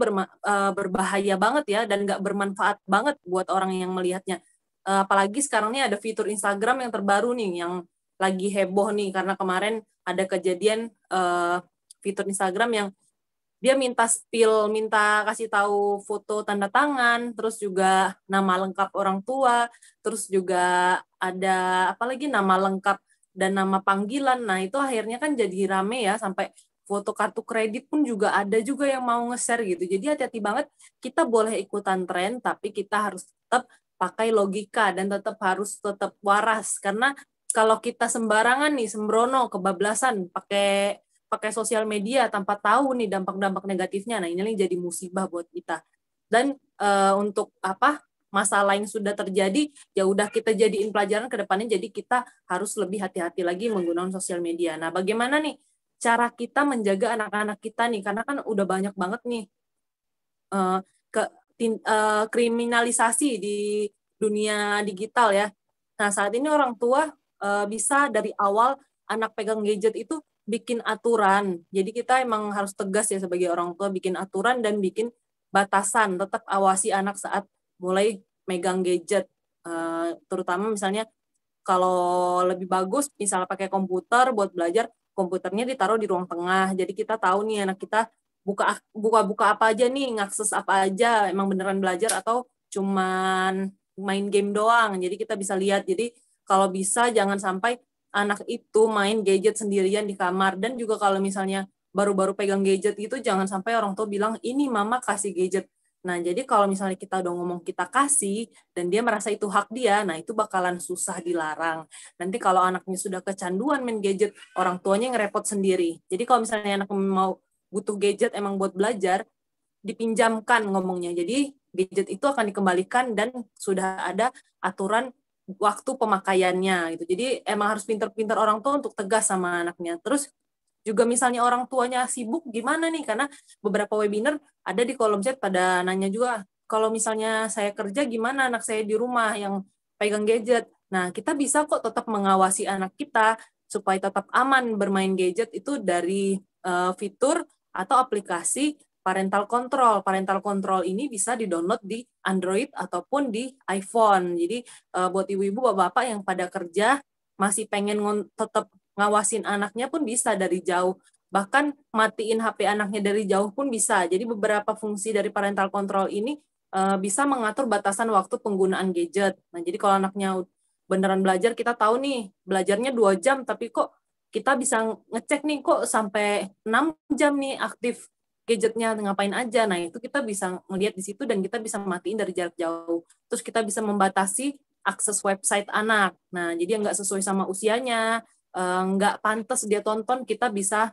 berbahaya banget ya, dan nggak bermanfaat banget buat orang yang melihatnya. Apalagi sekarang ini ada fitur Instagram yang terbaru nih, yang lagi heboh nih, karena kemarin ada kejadian fitur Instagram yang dia minta kasih tahu foto tanda tangan, terus juga nama lengkap orang tua, terus juga ada apalagi nama lengkap dan nama panggilan. Nah, itu akhirnya kan jadi rame ya, sampai foto kartu kredit pun juga ada juga yang mau nge-share gitu. Jadi hati-hati banget, kita boleh ikutan tren, tapi kita harus tetap pakai logika dan tetap waras. Karena kalau kita sembarangan nih, sembrono, kebablasan, pakai sosial media tanpa tahu nih dampak-dampak negatifnya, nah ini jadi musibah buat kita. Dan untuk masalah yang sudah terjadi, ya udah kita jadiin pelajaran ke depannya, jadi kita harus lebih hati-hati lagi menggunakan sosial media. Nah, bagaimana nih cara kita menjaga anak-anak kita nih, karena kan udah banyak banget nih kriminalisasi di dunia digital ya. Nah, saat ini orang tua bisa dari awal anak pegang gadget itu bikin aturan. Jadi kita emang harus tegas ya sebagai orang tua, bikin aturan dan bikin batasan. Tetap awasi anak saat mulai megang gadget. Terutama misalnya kalau lebih bagus, misalnya pakai komputer buat belajar, komputernya ditaruh di ruang tengah. Jadi kita tahu nih anak kita buka apa aja nih, ngakses apa aja, emang beneran belajar atau cuman main game doang. Jadi kita bisa lihat. Jadi kalau bisa jangan sampai anak itu main gadget sendirian di kamar. Dan juga kalau misalnya baru-baru pegang gadget itu jangan sampai orang tua bilang, ini mama kasih gadget. Nah, jadi kalau misalnya kita udah ngomong kita kasih, dan dia merasa itu hak dia, nah itu bakalan susah dilarang. Nanti kalau anaknya sudah kecanduan main gadget, orang tuanya ngerepot sendiri. Jadi kalau misalnya anak mau butuh gadget emang buat belajar, dipinjamkan ngomongnya. Jadi gadget itu akan dikembalikan dan sudah ada aturan waktu pemakaiannya gitu. Jadi emang harus pinter-pinter orang tua untuk tegas sama anaknya. Terus juga misalnya orang tuanya sibuk gimana nih, karena beberapa webinar ada di kolom chat pada nanya juga, kalau misalnya saya kerja gimana anak saya di rumah yang pegang gadget. Nah, kita bisa kok tetap mengawasi anak kita supaya tetap aman bermain gadget itu dari fitur atau aplikasi parental control. Parental control ini bisa di-download di Android ataupun di iPhone. Jadi buat ibu-ibu, bapak-bapak yang pada kerja masih pengen tetap ngawasin anaknya pun bisa dari jauh. Bahkan matiin HP anaknya dari jauh pun bisa. Jadi beberapa fungsi dari parental control ini bisa mengatur batasan waktu penggunaan gadget. Nah, jadi kalau anaknya beneran belajar, kita tahu nih, belajarnya 2 jam, tapi kok kita bisa ngecek nih, kok sampai 6 jam nih aktif gadgetnya, ngapain aja. Nah, itu kita bisa melihat di situ dan kita bisa matiin dari jarak jauh. Terus kita bisa membatasi akses website anak. Nah, jadi nggak sesuai sama usianya, nggak pantas dia tonton, kita bisa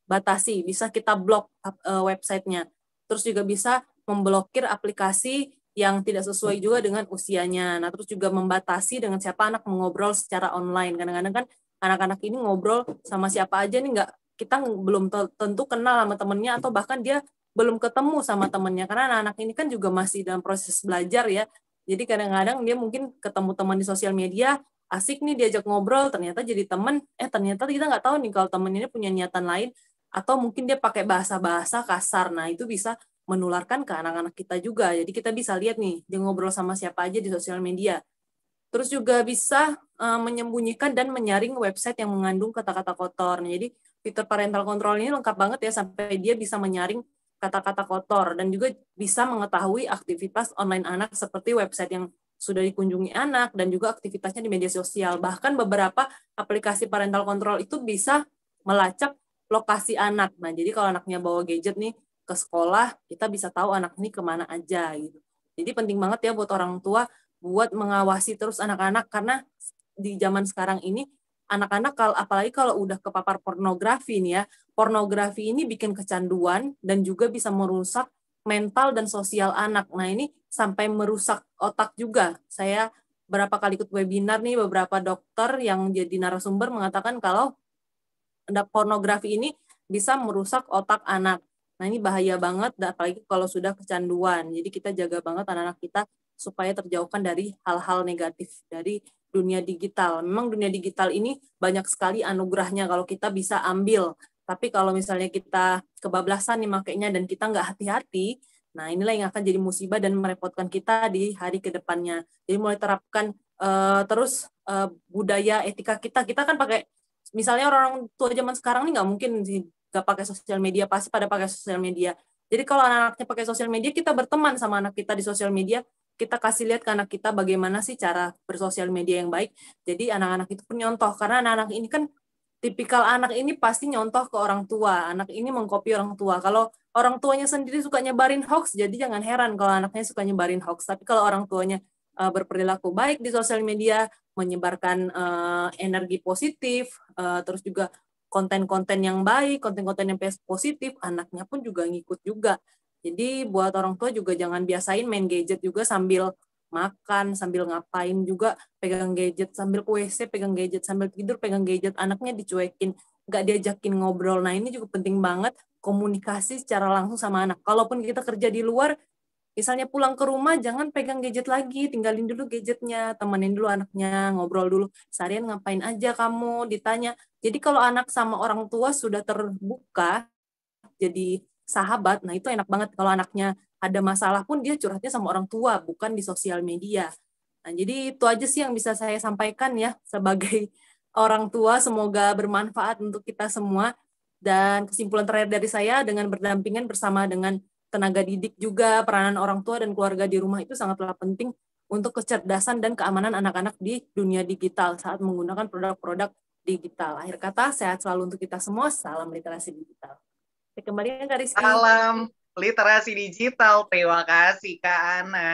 batasi, bisa kita blok websitenya. Terus juga bisa memblokir aplikasi yang tidak sesuai juga dengan usianya. Nah, terus juga membatasi dengan siapa anak mengobrol secara online. Kadang-kadang kan anak-anak ini ngobrol sama siapa aja nih, kita belum tentu kenal sama temennya, atau bahkan dia belum ketemu sama temennya. Karena anak-anak ini kan juga masih dalam proses belajar ya. Jadi kadang-kadang dia mungkin ketemu teman di sosial media, asik nih diajak ngobrol, ternyata jadi temen, ternyata kita nggak tahu nih kalau temen ini punya niatan lain, atau mungkin dia pakai bahasa-bahasa kasar. Nah, itu bisa menularkan ke anak-anak kita juga. Jadi kita bisa lihat nih, dia ngobrol sama siapa aja di sosial media. Terus juga bisa menyembunyikan dan menyaring website yang mengandung kata-kata kotor. Nah, jadi fitur parental control ini lengkap banget ya, sampai dia bisa menyaring kata-kata kotor, dan juga bisa mengetahui aktivitas online anak seperti website yang sudah dikunjungi anak, dan juga aktivitasnya di media sosial. Bahkan beberapa aplikasi parental control itu bisa melacak lokasi anak. Nah, jadi kalau anaknya bawa gadget nih ke sekolah, kita bisa tahu anak ini kemana aja gitu. Jadi penting banget ya buat orang tua buat mengawasi terus anak-anak, karena di zaman sekarang ini anak-anak apalagi kalau udah kepapar pornografi nih ya, pornografi ini bikin kecanduan dan juga bisa merusak mental dan sosial anak. Nah, ini sampai merusak otak juga. Saya berapa kali ikut webinar nih, beberapa dokter yang jadi narasumber mengatakan kalau pornografi ini bisa merusak otak anak. Nah, ini bahaya banget, apalagi kalau sudah kecanduan. Jadi kita jaga banget anak-anak kita supaya terjauhkan dari hal-hal negatif dari dunia digital. Memang dunia digital ini banyak sekali anugerahnya kalau kita bisa ambil. Tapi kalau misalnya kita kebablasan nih makainya dan kita nggak hati-hati, nah inilah yang akan jadi musibah dan merepotkan kita di hari ke depannya. Jadi mulai terapkan terus budaya etika kita. Kita kan pakai, misalnya orang tua zaman sekarang nih nggak mungkin sih nggak pakai sosial media, pasti pada pakai sosial media. Jadi kalau anak-anaknya pakai sosial media, kita berteman sama anak kita di sosial media, kita kasih lihat ke anak kita bagaimana sih cara bersosial media yang baik. Jadi anak-anak itu pun nyontoh, karena anak-anak ini kan tipikal anak ini pasti nyontoh ke orang tua. Anak ini mengkopi orang tua. Kalau orang tuanya sendiri suka nyebarin hoax, jadi jangan heran kalau anaknya suka nyebarin hoax. Tapi kalau orang tuanya berperilaku baik di sosial media, menyebarkan energi positif, terus juga konten-konten yang baik, konten-konten yang positif, anaknya pun juga ngikut juga. Jadi buat orang tua juga jangan biasain main gadget juga sambil makan, sambil ngapain juga pegang gadget, sambil ke WC pegang gadget, sambil tidur pegang gadget, anaknya dicuekin, nggak diajakin ngobrol. Nah, ini juga penting banget komunikasi secara langsung sama anak. Kalaupun kita kerja di luar, misalnya pulang ke rumah, jangan pegang gadget lagi, tinggalin dulu gadgetnya, temenin dulu anaknya, ngobrol dulu, seharian ngapain aja kamu, ditanya. Jadi kalau anak sama orang tua sudah terbuka, jadi sahabat, nah itu enak banget. Kalau anaknya ada masalah pun dia curhatnya sama orang tua, bukan di sosial media. Nah, jadi itu aja sih yang bisa saya sampaikan ya, sebagai orang tua, semoga bermanfaat untuk kita semua. Dan kesimpulan terakhir dari saya, dengan berdampingan bersama dengan tenaga didik juga, peranan orang tua dan keluarga di rumah itu sangatlah penting untuk kecerdasan dan keamanan anak-anak di dunia digital saat menggunakan produk-produk digital. Akhir kata, sehat selalu untuk kita semua. Salam literasi digital. Kembali Kak Rizky. Salam literasi digital. Terima kasih Kak Ana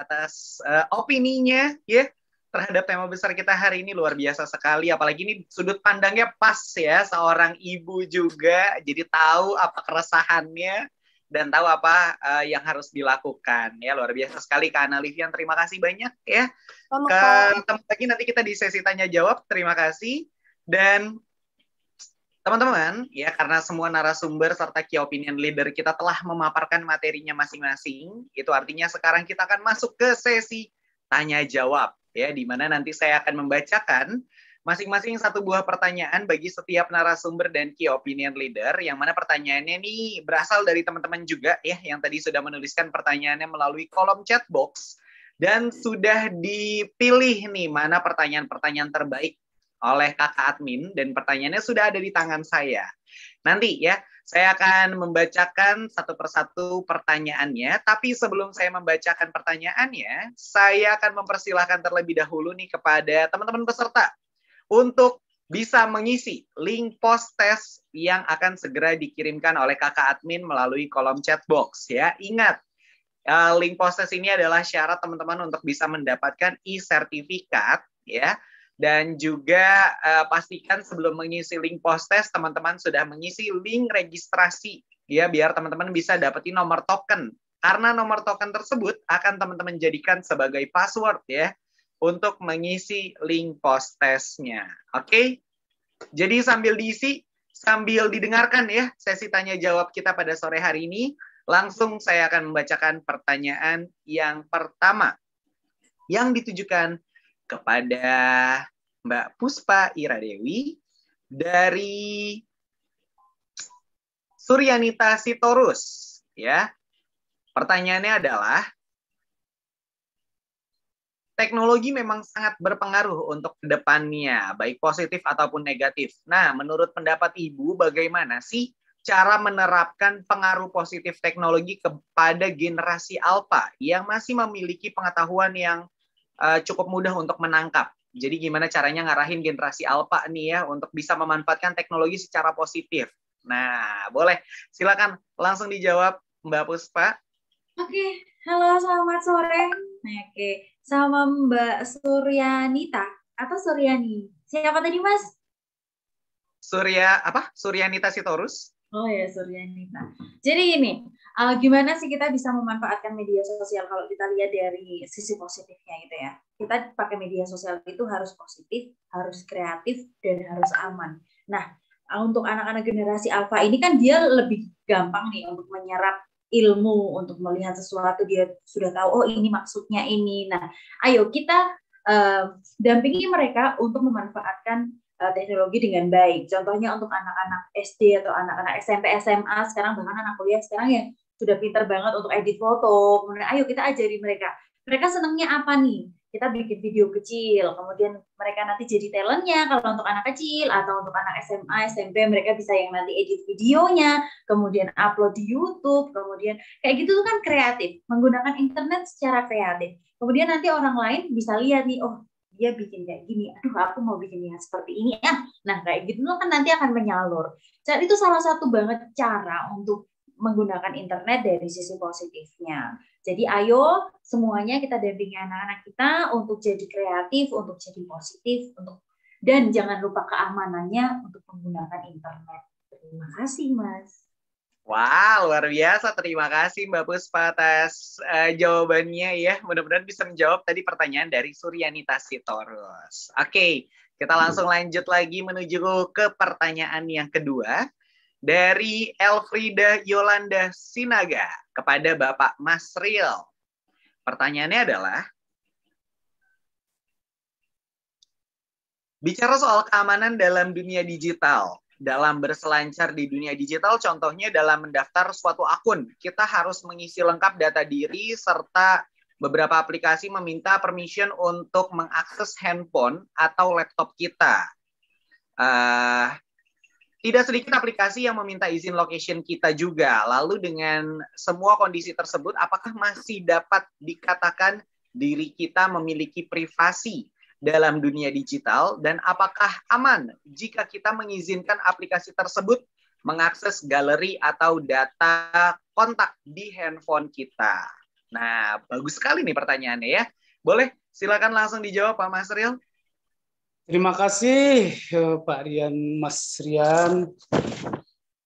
atas opininya ya terhadap tema besar kita hari ini. Luar biasa sekali, apalagi ini sudut pandangnya pas ya, seorang ibu juga, jadi tahu apa keresahannya dan tahu apa yang harus dilakukan ya. Luar biasa sekali Kak Ana Livian, terima kasih banyak ya. Ketemu lagi nanti kita di sesi tanya jawab. Terima kasih. Dan teman-teman, ya karena semua narasumber serta key opinion leader kita telah memaparkan materinya masing-masing, itu artinya sekarang kita akan masuk ke sesi tanya jawab, ya, di mana nanti saya akan membacakan masing-masing satu buah pertanyaan bagi setiap narasumber dan key opinion leader, yang mana pertanyaannya ini berasal dari teman-teman juga, ya, yang tadi sudah menuliskan pertanyaannya melalui kolom chat box, dan sudah dipilih nih mana pertanyaan-pertanyaan terbaik oleh kakak admin, dan pertanyaannya sudah ada di tangan saya. Nanti ya, saya akan membacakan satu persatu pertanyaannya, tapi sebelum saya membacakan pertanyaannya, saya akan mempersilahkan terlebih dahulu nih kepada teman-teman peserta untuk bisa mengisi link post test yang akan segera dikirimkan oleh kakak admin melalui kolom chat box ya. Ingat, link post test ini adalah syarat teman-teman untuk bisa mendapatkan e-sertifikat ya. Dan juga pastikan sebelum mengisi link post test, teman-teman sudah mengisi link registrasi ya, biar teman-teman bisa dapetin nomor token. Karena nomor token tersebut akan teman-teman jadikan sebagai password ya untuk mengisi link post testnya. Oke? Jadi sambil diisi, sambil didengarkan ya sesi tanya jawab kita pada sore hari ini, langsung saya akan membacakan pertanyaan yang pertama yang ditujukan kepada Mbak Puspa Iradewi dari Suryanita Sitorus ya. Pertanyaannya adalah, teknologi memang sangat berpengaruh untuk kedepannya, baik positif ataupun negatif. Nah, menurut pendapat Ibu, bagaimana sih cara menerapkan pengaruh positif teknologi kepada generasi alfa yang masih memiliki pengetahuan yang cukup mudah untuk menangkap? Jadi gimana caranya ngarahin generasi alfa nih ya untuk bisa memanfaatkan teknologi secara positif? Nah, boleh. Silakan langsung dijawab Mbak Puspa. Oke, halo selamat sore. Oke, sama Mbak Suryanita atau Suryani? Siapa tadi Mas? Suryanita Sitorus. Oh ya, Suryanita. Jadi ini, gimana sih kita bisa memanfaatkan media sosial kalau kita lihat dari sisi positifnya gitu ya. Kita pakai media sosial itu harus positif, harus kreatif, dan harus aman. Nah, untuk anak-anak generasi alfa ini kan dia lebih gampang nih untuk menyerap ilmu, untuk melihat sesuatu, dia sudah tahu, oh ini maksudnya ini. Nah, ayo kita dampingi mereka untuk memanfaatkan teknologi dengan baik. Contohnya untuk anak-anak SD atau anak-anak SMP, SMA, sekarang bahkan anak kuliah sekarang yang sudah pintar banget untuk edit foto. Kemudian ayo kita ajari mereka. Mereka senangnya apa nih? Kita bikin video kecil, kemudian mereka nanti jadi talentnya kalau untuk anak kecil, atau untuk anak SMA, SMP, mereka bisa yang nanti edit videonya, kemudian upload di YouTube, kemudian kayak gitu tuh kan kreatif, menggunakan internet secara kreatif. Kemudian nanti orang lain bisa lihat nih, oh dia bikin kayak gini, aduh aku mau bikin yang seperti ini ya. Nah kayak gitu kan nanti akan menyalur. Jadi itu salah satu banget cara untuk menggunakan internet dari sisi positifnya. Jadi ayo semuanya kita dampingi anak-anak kita untuk jadi kreatif, untuk jadi positif, dan jangan lupa keamanannya untuk menggunakan internet. Terima kasih Mas. Wow, luar biasa. Terima kasih Mbak Puspa atas jawabannya ya. Mudah-mudahan bisa menjawab tadi pertanyaan dari Suryanita Sitorus. Oke, kita langsung lanjut lagi menuju ke pertanyaan yang kedua. Dari Elfrida Yolanda Sinaga kepada Bapak Masril. Pertanyaannya adalah, bicara soal keamanan dalam dunia digital, dalam berselancar di dunia digital, contohnya dalam mendaftar suatu akun, kita harus mengisi lengkap data diri serta beberapa aplikasi meminta permission untuk mengakses handphone atau laptop kita. Tidak sedikit aplikasi yang meminta izin location kita juga. Lalu dengan semua kondisi tersebut, apakah masih dapat dikatakan diri kita memiliki privasi dalam dunia digital? Dan apakah aman jika kita mengizinkan aplikasi tersebut mengakses galeri atau data kontak di handphone kita? Nah, bagus sekali nih pertanyaannya ya. Boleh, silakan langsung dijawab Pak Masril. Terima kasih Pak Rian, Mas Rian.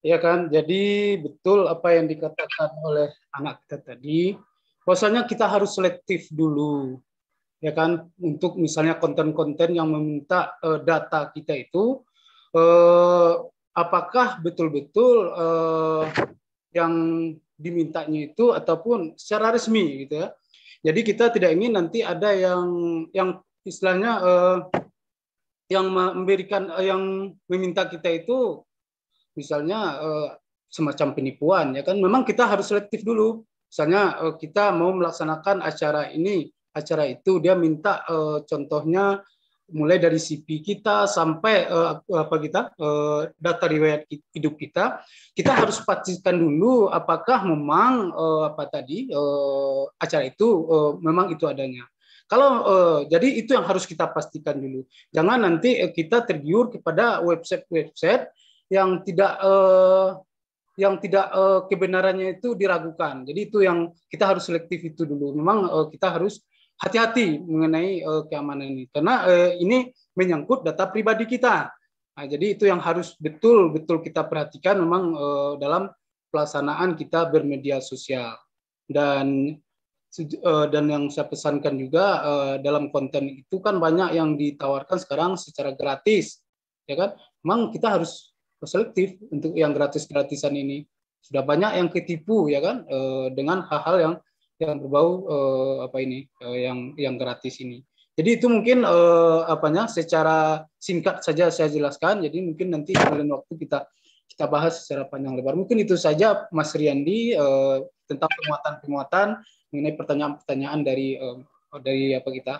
Ya kan, jadi betul apa yang dikatakan oleh anak kita tadi. Bahwasanya kita harus selektif dulu, ya kan, untuk misalnya konten-konten yang meminta data kita itu, apakah betul-betul yang dimintanya itu ataupun secara resmi gitu ya. Jadi kita tidak ingin nanti ada yang istilahnya yang memberikan yang meminta kita itu misalnya semacam penipuan, ya kan. Memang kita harus selektif dulu. Misalnya kita mau melaksanakan acara ini, acara itu, dia minta contohnya mulai dari CV kita sampai data riwayat hidup kita harus pastikan dulu apakah memang acara itu memang itu adanya. Kalau jadi itu yang harus kita pastikan dulu. Jangan nanti kita tergiur kepada website-website yang tidak kebenarannya itu diragukan. Jadi itu yang kita harus selektif itu dulu. Memang kita harus hati-hati mengenai keamanan ini karena ini menyangkut data pribadi kita. Nah, jadi itu yang harus betul-betul kita perhatikan memang dalam pelaksanaan kita bermedia sosial. Dan yang saya pesankan juga dalam konten itu kan banyak yang ditawarkan sekarang secara gratis, ya kan? Memang kita harus selektif untuk yang gratis-gratisan ini. Sudah banyak yang ketipu, ya kan, dengan hal-hal yang berbau yang gratis ini. Jadi itu mungkin secara singkat saja saya jelaskan. Jadi mungkin nanti dalam waktu kita bahas secara panjang lebar. Mungkin itu saja Mas Riyandi tentang penguatan mengenai pertanyaan-pertanyaan dari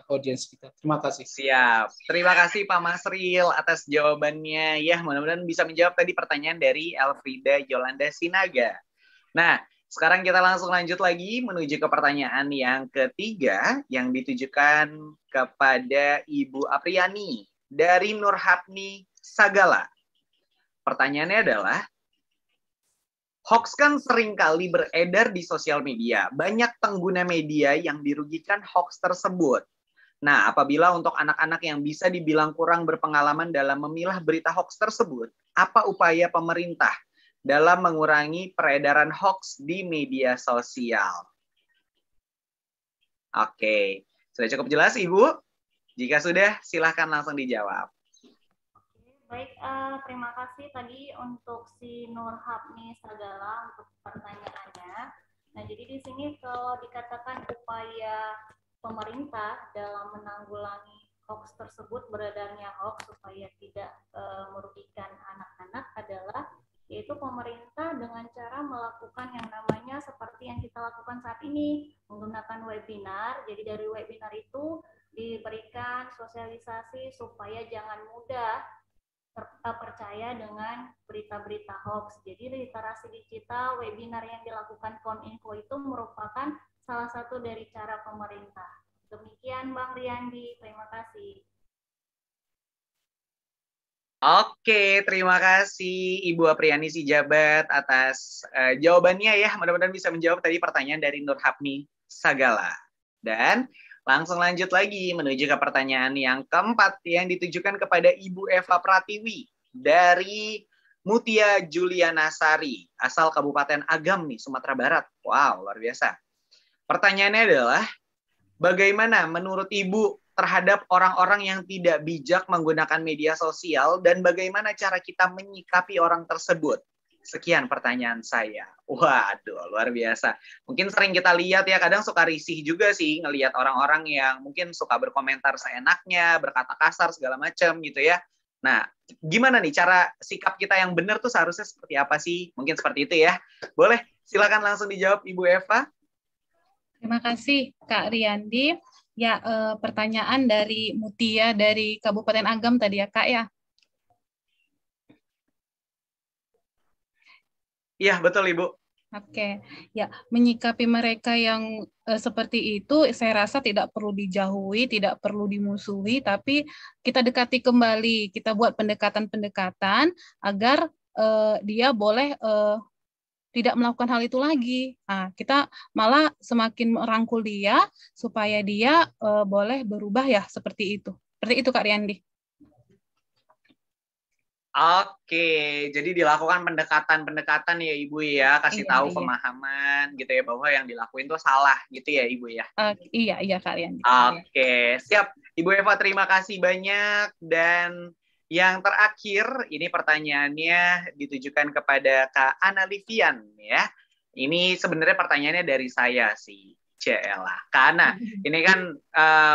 audiens kita. Terima kasih. Siap. Terima kasih Pak Masril atas jawabannya. Ya, mudah-mudahan bisa menjawab tadi pertanyaan dari Elfrida Yolanda Sinaga. Nah, sekarang kita langsung lanjut lagi menuju ke pertanyaan yang ketiga yang ditujukan kepada Ibu Apriani dari Nurhapni Sagala. Pertanyaannya adalah, hoax kan seringkali beredar di sosial media. Banyak pengguna media yang dirugikan hoax tersebut. Nah, apabila untuk anak-anak yang bisa dibilang kurang berpengalaman dalam memilah berita hoax tersebut, apa upaya pemerintah dalam mengurangi peredaran hoax di media sosial? Oke, sudah cukup jelas Ibu? Jika sudah, silahkan langsung dijawab. Baik, terima kasih tadi untuk si Nurhapni Sagala untuk pertanyaannya. Nah, jadi di sini kalau dikatakan upaya pemerintah dalam menanggulangi hoax tersebut, beredarnya hoax supaya tidak merugikan anak-anak adalah yaitu pemerintah dengan cara melakukan yang namanya seperti yang kita lakukan saat ini, menggunakan webinar. Jadi dari webinar itu diberikan sosialisasi supaya jangan mudah percaya dengan berita-berita hoax. Jadi literasi digital, webinar yang dilakukan Kominfo itu merupakan salah satu dari cara pemerintah. Demikian Bang Riyandi, terima kasih. Oke, terima kasih Ibu Apriani Sijabat atas jawabannya ya. Mudah-mudahan bisa menjawab tadi pertanyaan dari Nurhapni Sagala. Dan langsung lanjut lagi menuju ke pertanyaan yang keempat yang ditujukan kepada Ibu Eva Pratiwi dari Mutia Juliana Sari, asal Kabupaten Agam nih, Sumatera Barat. Wow, luar biasa. Pertanyaannya adalah, bagaimana menurut Ibu terhadap orang-orang yang tidak bijak menggunakan media sosial dan bagaimana cara kita menyikapi orang tersebut? Sekian pertanyaan saya. Waduh, luar biasa. Mungkin sering kita lihat ya, kadang suka risih juga sih ngelihat orang-orang yang mungkin suka berkomentar seenaknya, berkata kasar segala macam gitu ya. Nah, gimana nih cara sikap kita yang benar tuh seharusnya seperti apa sih? Mungkin seperti itu ya. Boleh, silakan langsung dijawab Ibu Eva. Terima kasih Kak Riyandi. Ya, pertanyaan dari Mutia dari Kabupaten Agam tadi ya Kak ya. Iya, betul Ibu. Oke, ya menyikapi mereka yang seperti itu, saya rasa tidak perlu dijauhi, tidak perlu dimusuhi, tapi kita dekati kembali, kita buat pendekatan-pendekatan agar dia boleh tidak melakukan hal itu lagi. Nah, kita malah semakin merangkul dia supaya dia boleh berubah ya seperti itu. Seperti itu Kak Riyandi. Oke, jadi dilakukan pendekatan-pendekatan ya Ibu ya, kasih Iya, tahu iya. pemahaman gitu ya, bahwa yang dilakuin tuh salah gitu ya Ibu ya. Iya Kak Riyandi. Oke, siap. Ibu Eva, terima kasih banyak. Dan yang terakhir, ini pertanyaannya ditujukan kepada Kak Ana Livian ya. Ini sebenarnya pertanyaannya dari saya sih. Celah. Kak Ana, ini kan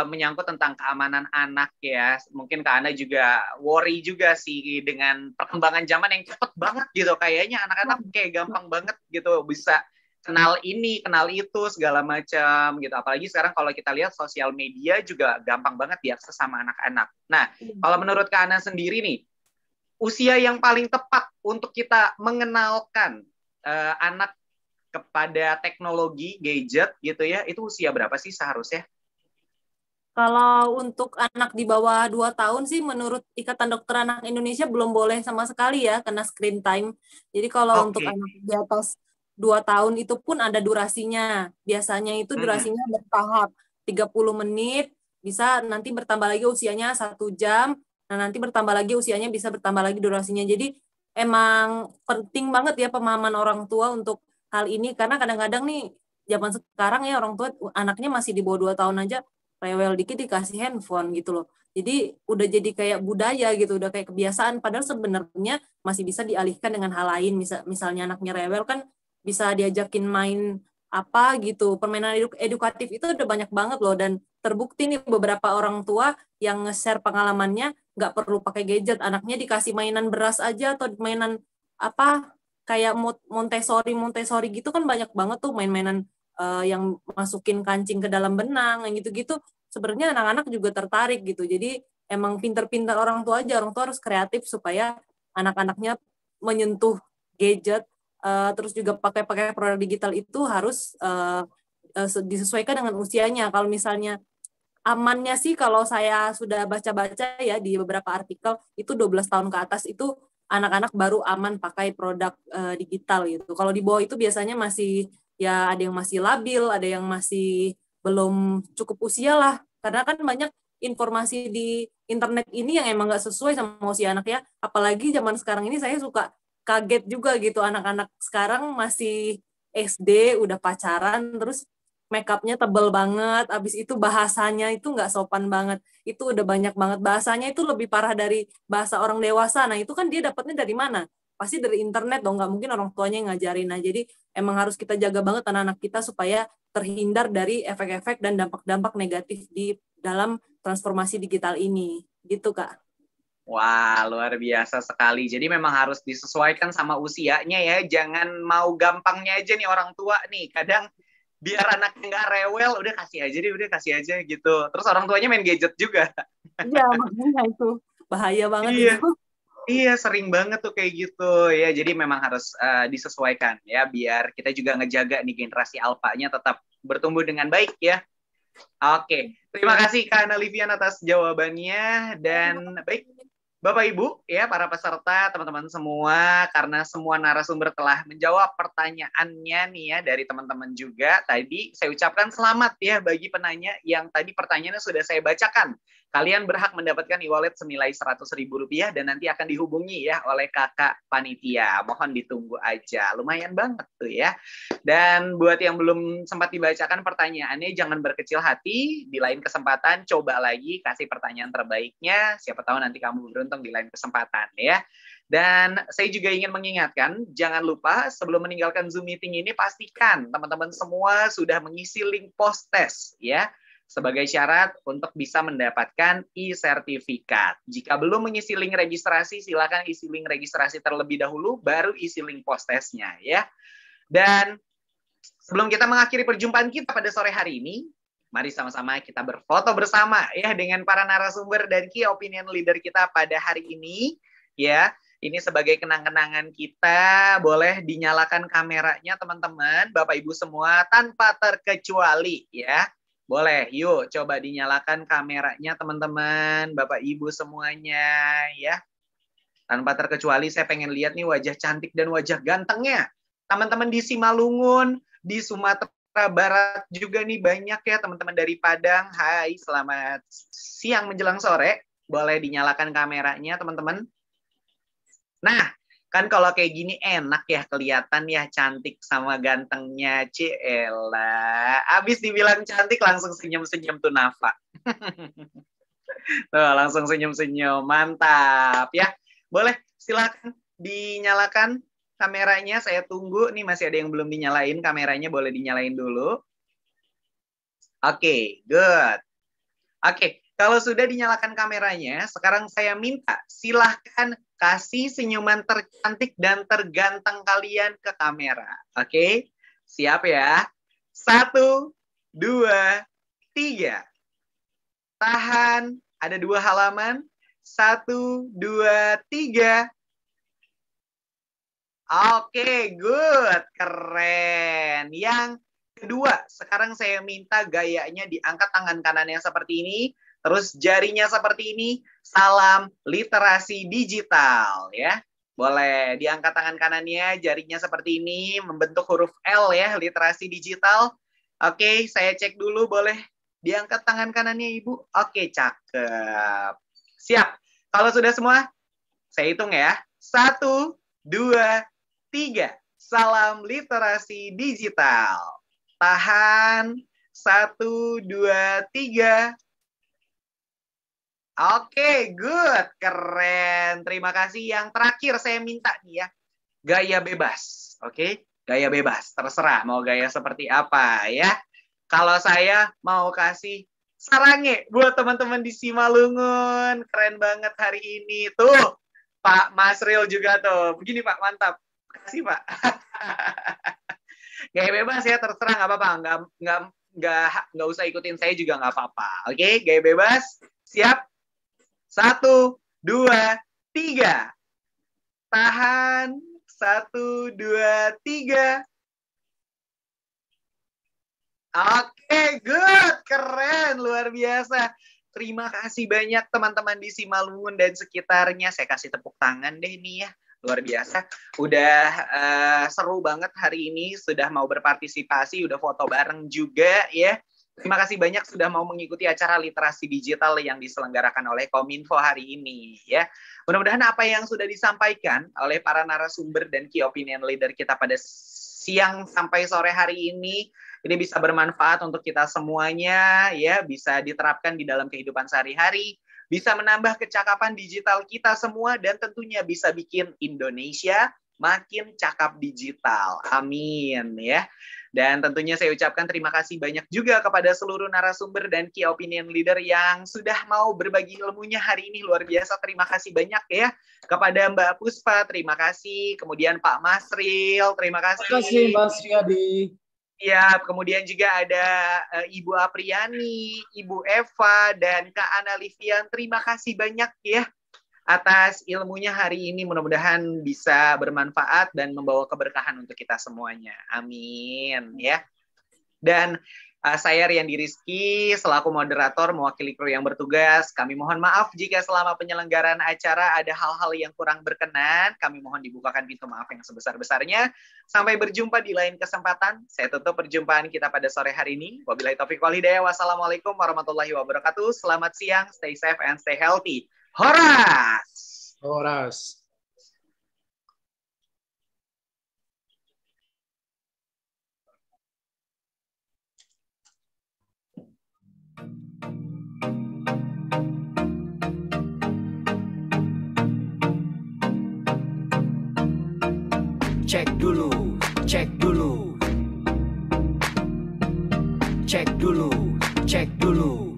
menyangkut tentang keamanan anak ya. Mungkin Kak Ana juga worry juga sih dengan perkembangan zaman yang cepet banget gitu. Kayaknya anak-anak kayak gampang banget gitu bisa kenal ini, kenal itu, segala macam gitu. Apalagi sekarang kalau kita lihat sosial media juga gampang banget diakses sama anak-anak. Nah, kalau menurut Kak Ana sendiri nih, usia yang paling tepat untuk kita mengenalkan anak kepada teknologi, gadget gitu ya, itu usia berapa sih seharusnya? Kalau untuk anak di bawah 2 tahun sih menurut Ikatan Dokter Anak Indonesia belum boleh sama sekali ya kena screen time. Jadi kalau untuk anak di atas 2 tahun itu pun ada durasinya. Biasanya itu durasinya bertahap 30 menit, bisa nanti bertambah lagi usianya 1 jam, nah nanti bertambah lagi usianya bisa bertambah lagi durasinya. Jadi emang penting banget ya pemahaman orang tua untuk hal ini, karena kadang-kadang nih zaman sekarang ya orang tua anaknya masih di bawah 2 tahun aja rewel dikit dikasih handphone gitu loh. Jadi udah jadi kayak budaya gitu, udah kayak kebiasaan. Padahal sebenarnya masih bisa dialihkan dengan hal lain. Misalnya anaknya rewel kan bisa diajakin main apa gitu. Permainan edukatif itu udah banyak banget loh. Dan terbukti nih beberapa orang tua yang nge-share pengalamannya nggak perlu pakai gadget. Anaknya dikasih mainan beras aja atau mainan apa kayak Montessori gitu kan banyak banget tuh main-mainan yang masukin kancing ke dalam benang, yang gitu-gitu sebenarnya anak-anak juga tertarik gitu. Jadi emang pinter-pinter orang tua aja, orang tua harus kreatif supaya anak-anaknya menyentuh gadget, terus juga pakai produk digital itu harus disesuaikan dengan usianya. Kalau misalnya amannya sih kalau saya sudah baca-baca ya di beberapa artikel itu 12 tahun ke atas itu anak-anak baru aman pakai produk digital gitu. Kalau di bawah itu biasanya masih ya ada yang masih labil, ada yang masih belum cukup usia lah. Karena kan banyak informasi di internet ini yang emang nggak sesuai sama usia anak ya. Apalagi zaman sekarang ini saya suka kaget juga gitu anak-anak sekarang masih SD udah pacaran terus make up-nya tebel banget, abis itu bahasanya itu nggak sopan banget, itu udah banyak banget, bahasanya itu lebih parah dari bahasa orang dewasa. Nah itu kan dia dapatnya dari mana? Pasti dari internet dong, nggak mungkin orang tuanya yang ngajarin. Nah jadi emang harus kita jaga banget anak-anak kita supaya terhindar dari efek-efek dan dampak-dampak negatif di dalam transformasi digital ini, gitu Kak. Wah, luar biasa sekali. Jadi memang harus disesuaikan sama usianya ya, jangan mau gampangnya aja nih orang tua nih, kadang biar anaknya nggak rewel, udah kasih aja gitu. Terus orang tuanya main gadget juga. Iya, makanya itu bahaya banget itu. Iya, sering banget tuh kayak gitu ya. Jadi memang harus disesuaikan ya, biar kita juga ngejaga nih generasi alfanya tetap bertumbuh dengan baik ya. Oke, terima kasih Kak Ana Livian atas jawabannya. Dan baik, Bapak Ibu ya, para peserta, teman-teman semua, karena semua narasumber telah menjawab pertanyaannya nih ya dari teman-teman juga. Tadi saya ucapkan selamat ya bagi penanya yang tadi pertanyaannya sudah saya bacakan. Kalian berhak mendapatkan e-wallet senilai Rp100.000 dan nanti akan dihubungi ya oleh kakak panitia. Mohon ditunggu aja. Lumayan banget tuh ya. Dan buat yang belum sempat dibacakan pertanyaannya, jangan berkecil hati. Di lain kesempatan coba lagi kasih pertanyaan terbaiknya. Siapa tahu nanti kamu beruntung di lain kesempatan ya. Dan saya juga ingin mengingatkan, jangan lupa sebelum meninggalkan Zoom meeting ini pastikan teman-teman semua sudah mengisi link post test ya. Sebagai syarat untuk bisa mendapatkan e-sertifikat. Jika belum mengisi link registrasi, silakan isi link registrasi terlebih dahulu, baru isi link post test-nya ya. Dan sebelum kita mengakhiri perjumpaan kita pada sore hari ini, mari sama-sama kita berfoto bersama ya dengan para narasumber dan key opinion leader kita pada hari ini ya. Ini sebagai kenang-kenangan kita, boleh dinyalakan kameranya teman-teman, Bapak Ibu semua, tanpa terkecuali ya. Boleh, yuk coba dinyalakan kameranya teman-teman, Bapak Ibu semuanya ya. Tanpa terkecuali saya pengen lihat nih wajah cantik dan wajah gantengnya. Teman-teman di Simalungun, di Sumatera Barat juga nih banyak ya teman-teman dari Padang. Hai, selamat siang menjelang sore. Boleh dinyalakan kameranya teman-teman. Nah, kan kalau kayak gini enak ya kelihatan ya cantik sama gantengnya. Ciela. Abis dibilang cantik langsung senyum-senyum tuh Nafa. Tuh, langsung senyum-senyum. Mantap ya. Boleh silakan dinyalakan kameranya. Saya tunggu nih masih ada yang belum dinyalain kameranya. Boleh dinyalain dulu. Oke, good. Oke, kalau sudah dinyalakan kameranya, sekarang saya minta silahkan kasih senyuman tercantik dan terganteng kalian ke kamera. Oke, siap ya? 1, 2, 3. Tahan, ada 2 halaman. 1, 2, 3. Oke, good. Keren. Yang kedua, sekarang saya minta gayanya diangkat tangan kanannya seperti ini. Terus jarinya seperti ini. Salam literasi digital ya. Boleh diangkat tangan kanannya, jarinya seperti ini. Membentuk huruf L ya, literasi digital. Oke, saya cek dulu boleh diangkat tangan kanannya Ibu. Oke, cakep. Siap. Kalau sudah semua, saya hitung ya. 1, 2, 3. Salam literasi digital. Tahan. 1, 2, 3. Oke, good. Keren. Terima kasih. Yang terakhir saya minta nih ya. Gaya bebas. Oke, gaya bebas. Terserah mau gaya seperti apa ya. Kalau saya mau kasih sarange buat teman-teman di Simalungun. Keren banget hari ini. Tuh, Pak Masril juga tuh. Begini Pak, mantap. Kasih Pak. Gaya bebas ya, terserah nggak apa-apa. Nggak usah ikutin saya juga nggak apa-apa. Oke, gaya bebas. Siap. 1, 2, 3. Tahan. 1, 2, 3. Oke, good. Keren. Luar biasa. Terima kasih banyak teman-teman di Simalungun dan sekitarnya. Saya kasih tepuk tangan deh nih ya. Luar biasa. Udah seru banget hari ini. Sudah mau berpartisipasi. Udah foto bareng juga ya. Terima kasih banyak sudah mau mengikuti acara literasi digital yang diselenggarakan oleh Kominfo hari ini ya. Mudah-mudahan apa yang sudah disampaikan oleh para narasumber dan key opinion leader kita pada siang sampai sore hari ini bisa bermanfaat untuk kita semuanya ya, bisa diterapkan di dalam kehidupan sehari-hari, bisa menambah kecakapan digital kita semua dan tentunya bisa bikin Indonesia makin cakap digital. Amin ya. Dan tentunya saya ucapkan terima kasih banyak juga kepada seluruh narasumber dan key opinion leader yang sudah mau berbagi ilmunya hari ini. Luar biasa, terima kasih banyak ya. Kepada Mbak Puspa, terima kasih. Kemudian Pak Masril, terima kasih. Terima kasih Mas Riyadi. Ya, kemudian juga ada Ibu Apriani, Ibu Eva, dan Kak Ana Livian. Terima kasih banyak ya atas ilmunya hari ini. Mudah-mudahan bisa bermanfaat dan membawa keberkahan untuk kita semuanya. Amin ya. Dan saya Riyandi Rizky selaku moderator mewakili kru yang bertugas. Kami mohon maaf jika selama penyelenggaraan acara ada hal-hal yang kurang berkenan. Kami mohon dibukakan pintu maaf yang sebesar-besarnya. Sampai berjumpa di lain kesempatan. Saya tutup perjumpaan kita pada sore hari ini. Wabillahi taufiq wal hidayah. Wassalamualaikum warahmatullahi wabarakatuh. Selamat siang, stay safe and stay healthy. Horas! Horas. Cek dulu, cek dulu. Cek dulu, cek dulu.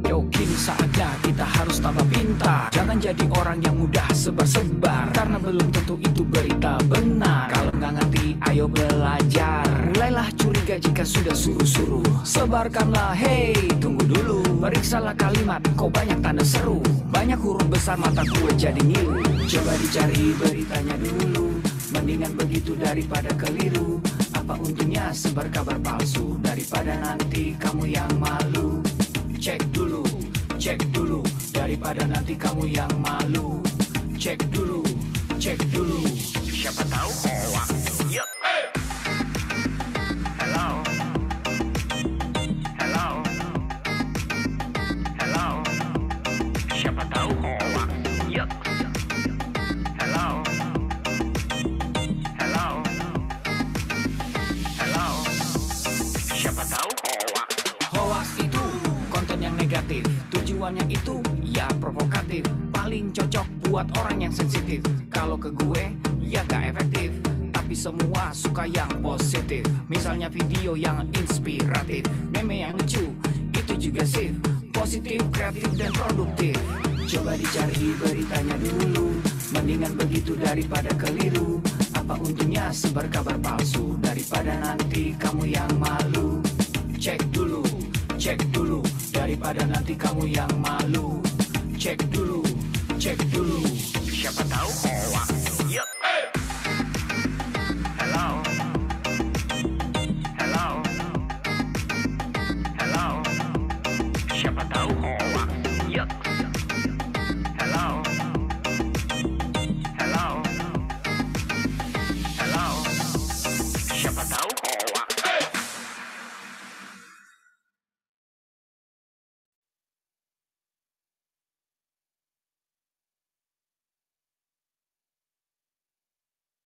Yo, kini saatnya kita harus tambah pintar. Jangan jadi orang yang mudah sebar-sebar, karena belum tentu itu berita benar. Kalau nggak ngerti, ayo belajar. Mulailah curiga bahaya jika sudah suruh-suruh. Sebarkanlah, hey, tunggu dulu. Periksalah kalimat, kok banyak tanda seru. Banyak huruf besar, mata gue jadi ngilu. Coba dicari beritanya dulu. Mendingan begitu daripada keliru. Apa untungnya sebar kabar palsu, daripada nanti kamu yang malu. Cek dulu, daripada nanti kamu yang malu. Cek dulu, siapa tahu hoax. Yup. Hello, siapa tahu hoax. Yup. Hello, siapa tahu hoax. Hoax itu konten yang negatif, tujuannya itu ya provokatif. Paling cocok buat orang yang sensitif. Kalau ke gue ya gak efektif, tapi semua suka yang positif. Misalnya video yang inspiratif, meme yang lucu, itu juga sih positif, kreatif dan produktif. Coba dicari beritanya dulu. Mendingan begitu daripada keliru. Apa untungnya sebar kabar palsu, daripada nanti kamu yang malu. Cek dulu, daripada nanti kamu yang malu. Cek dulu, siapa tahu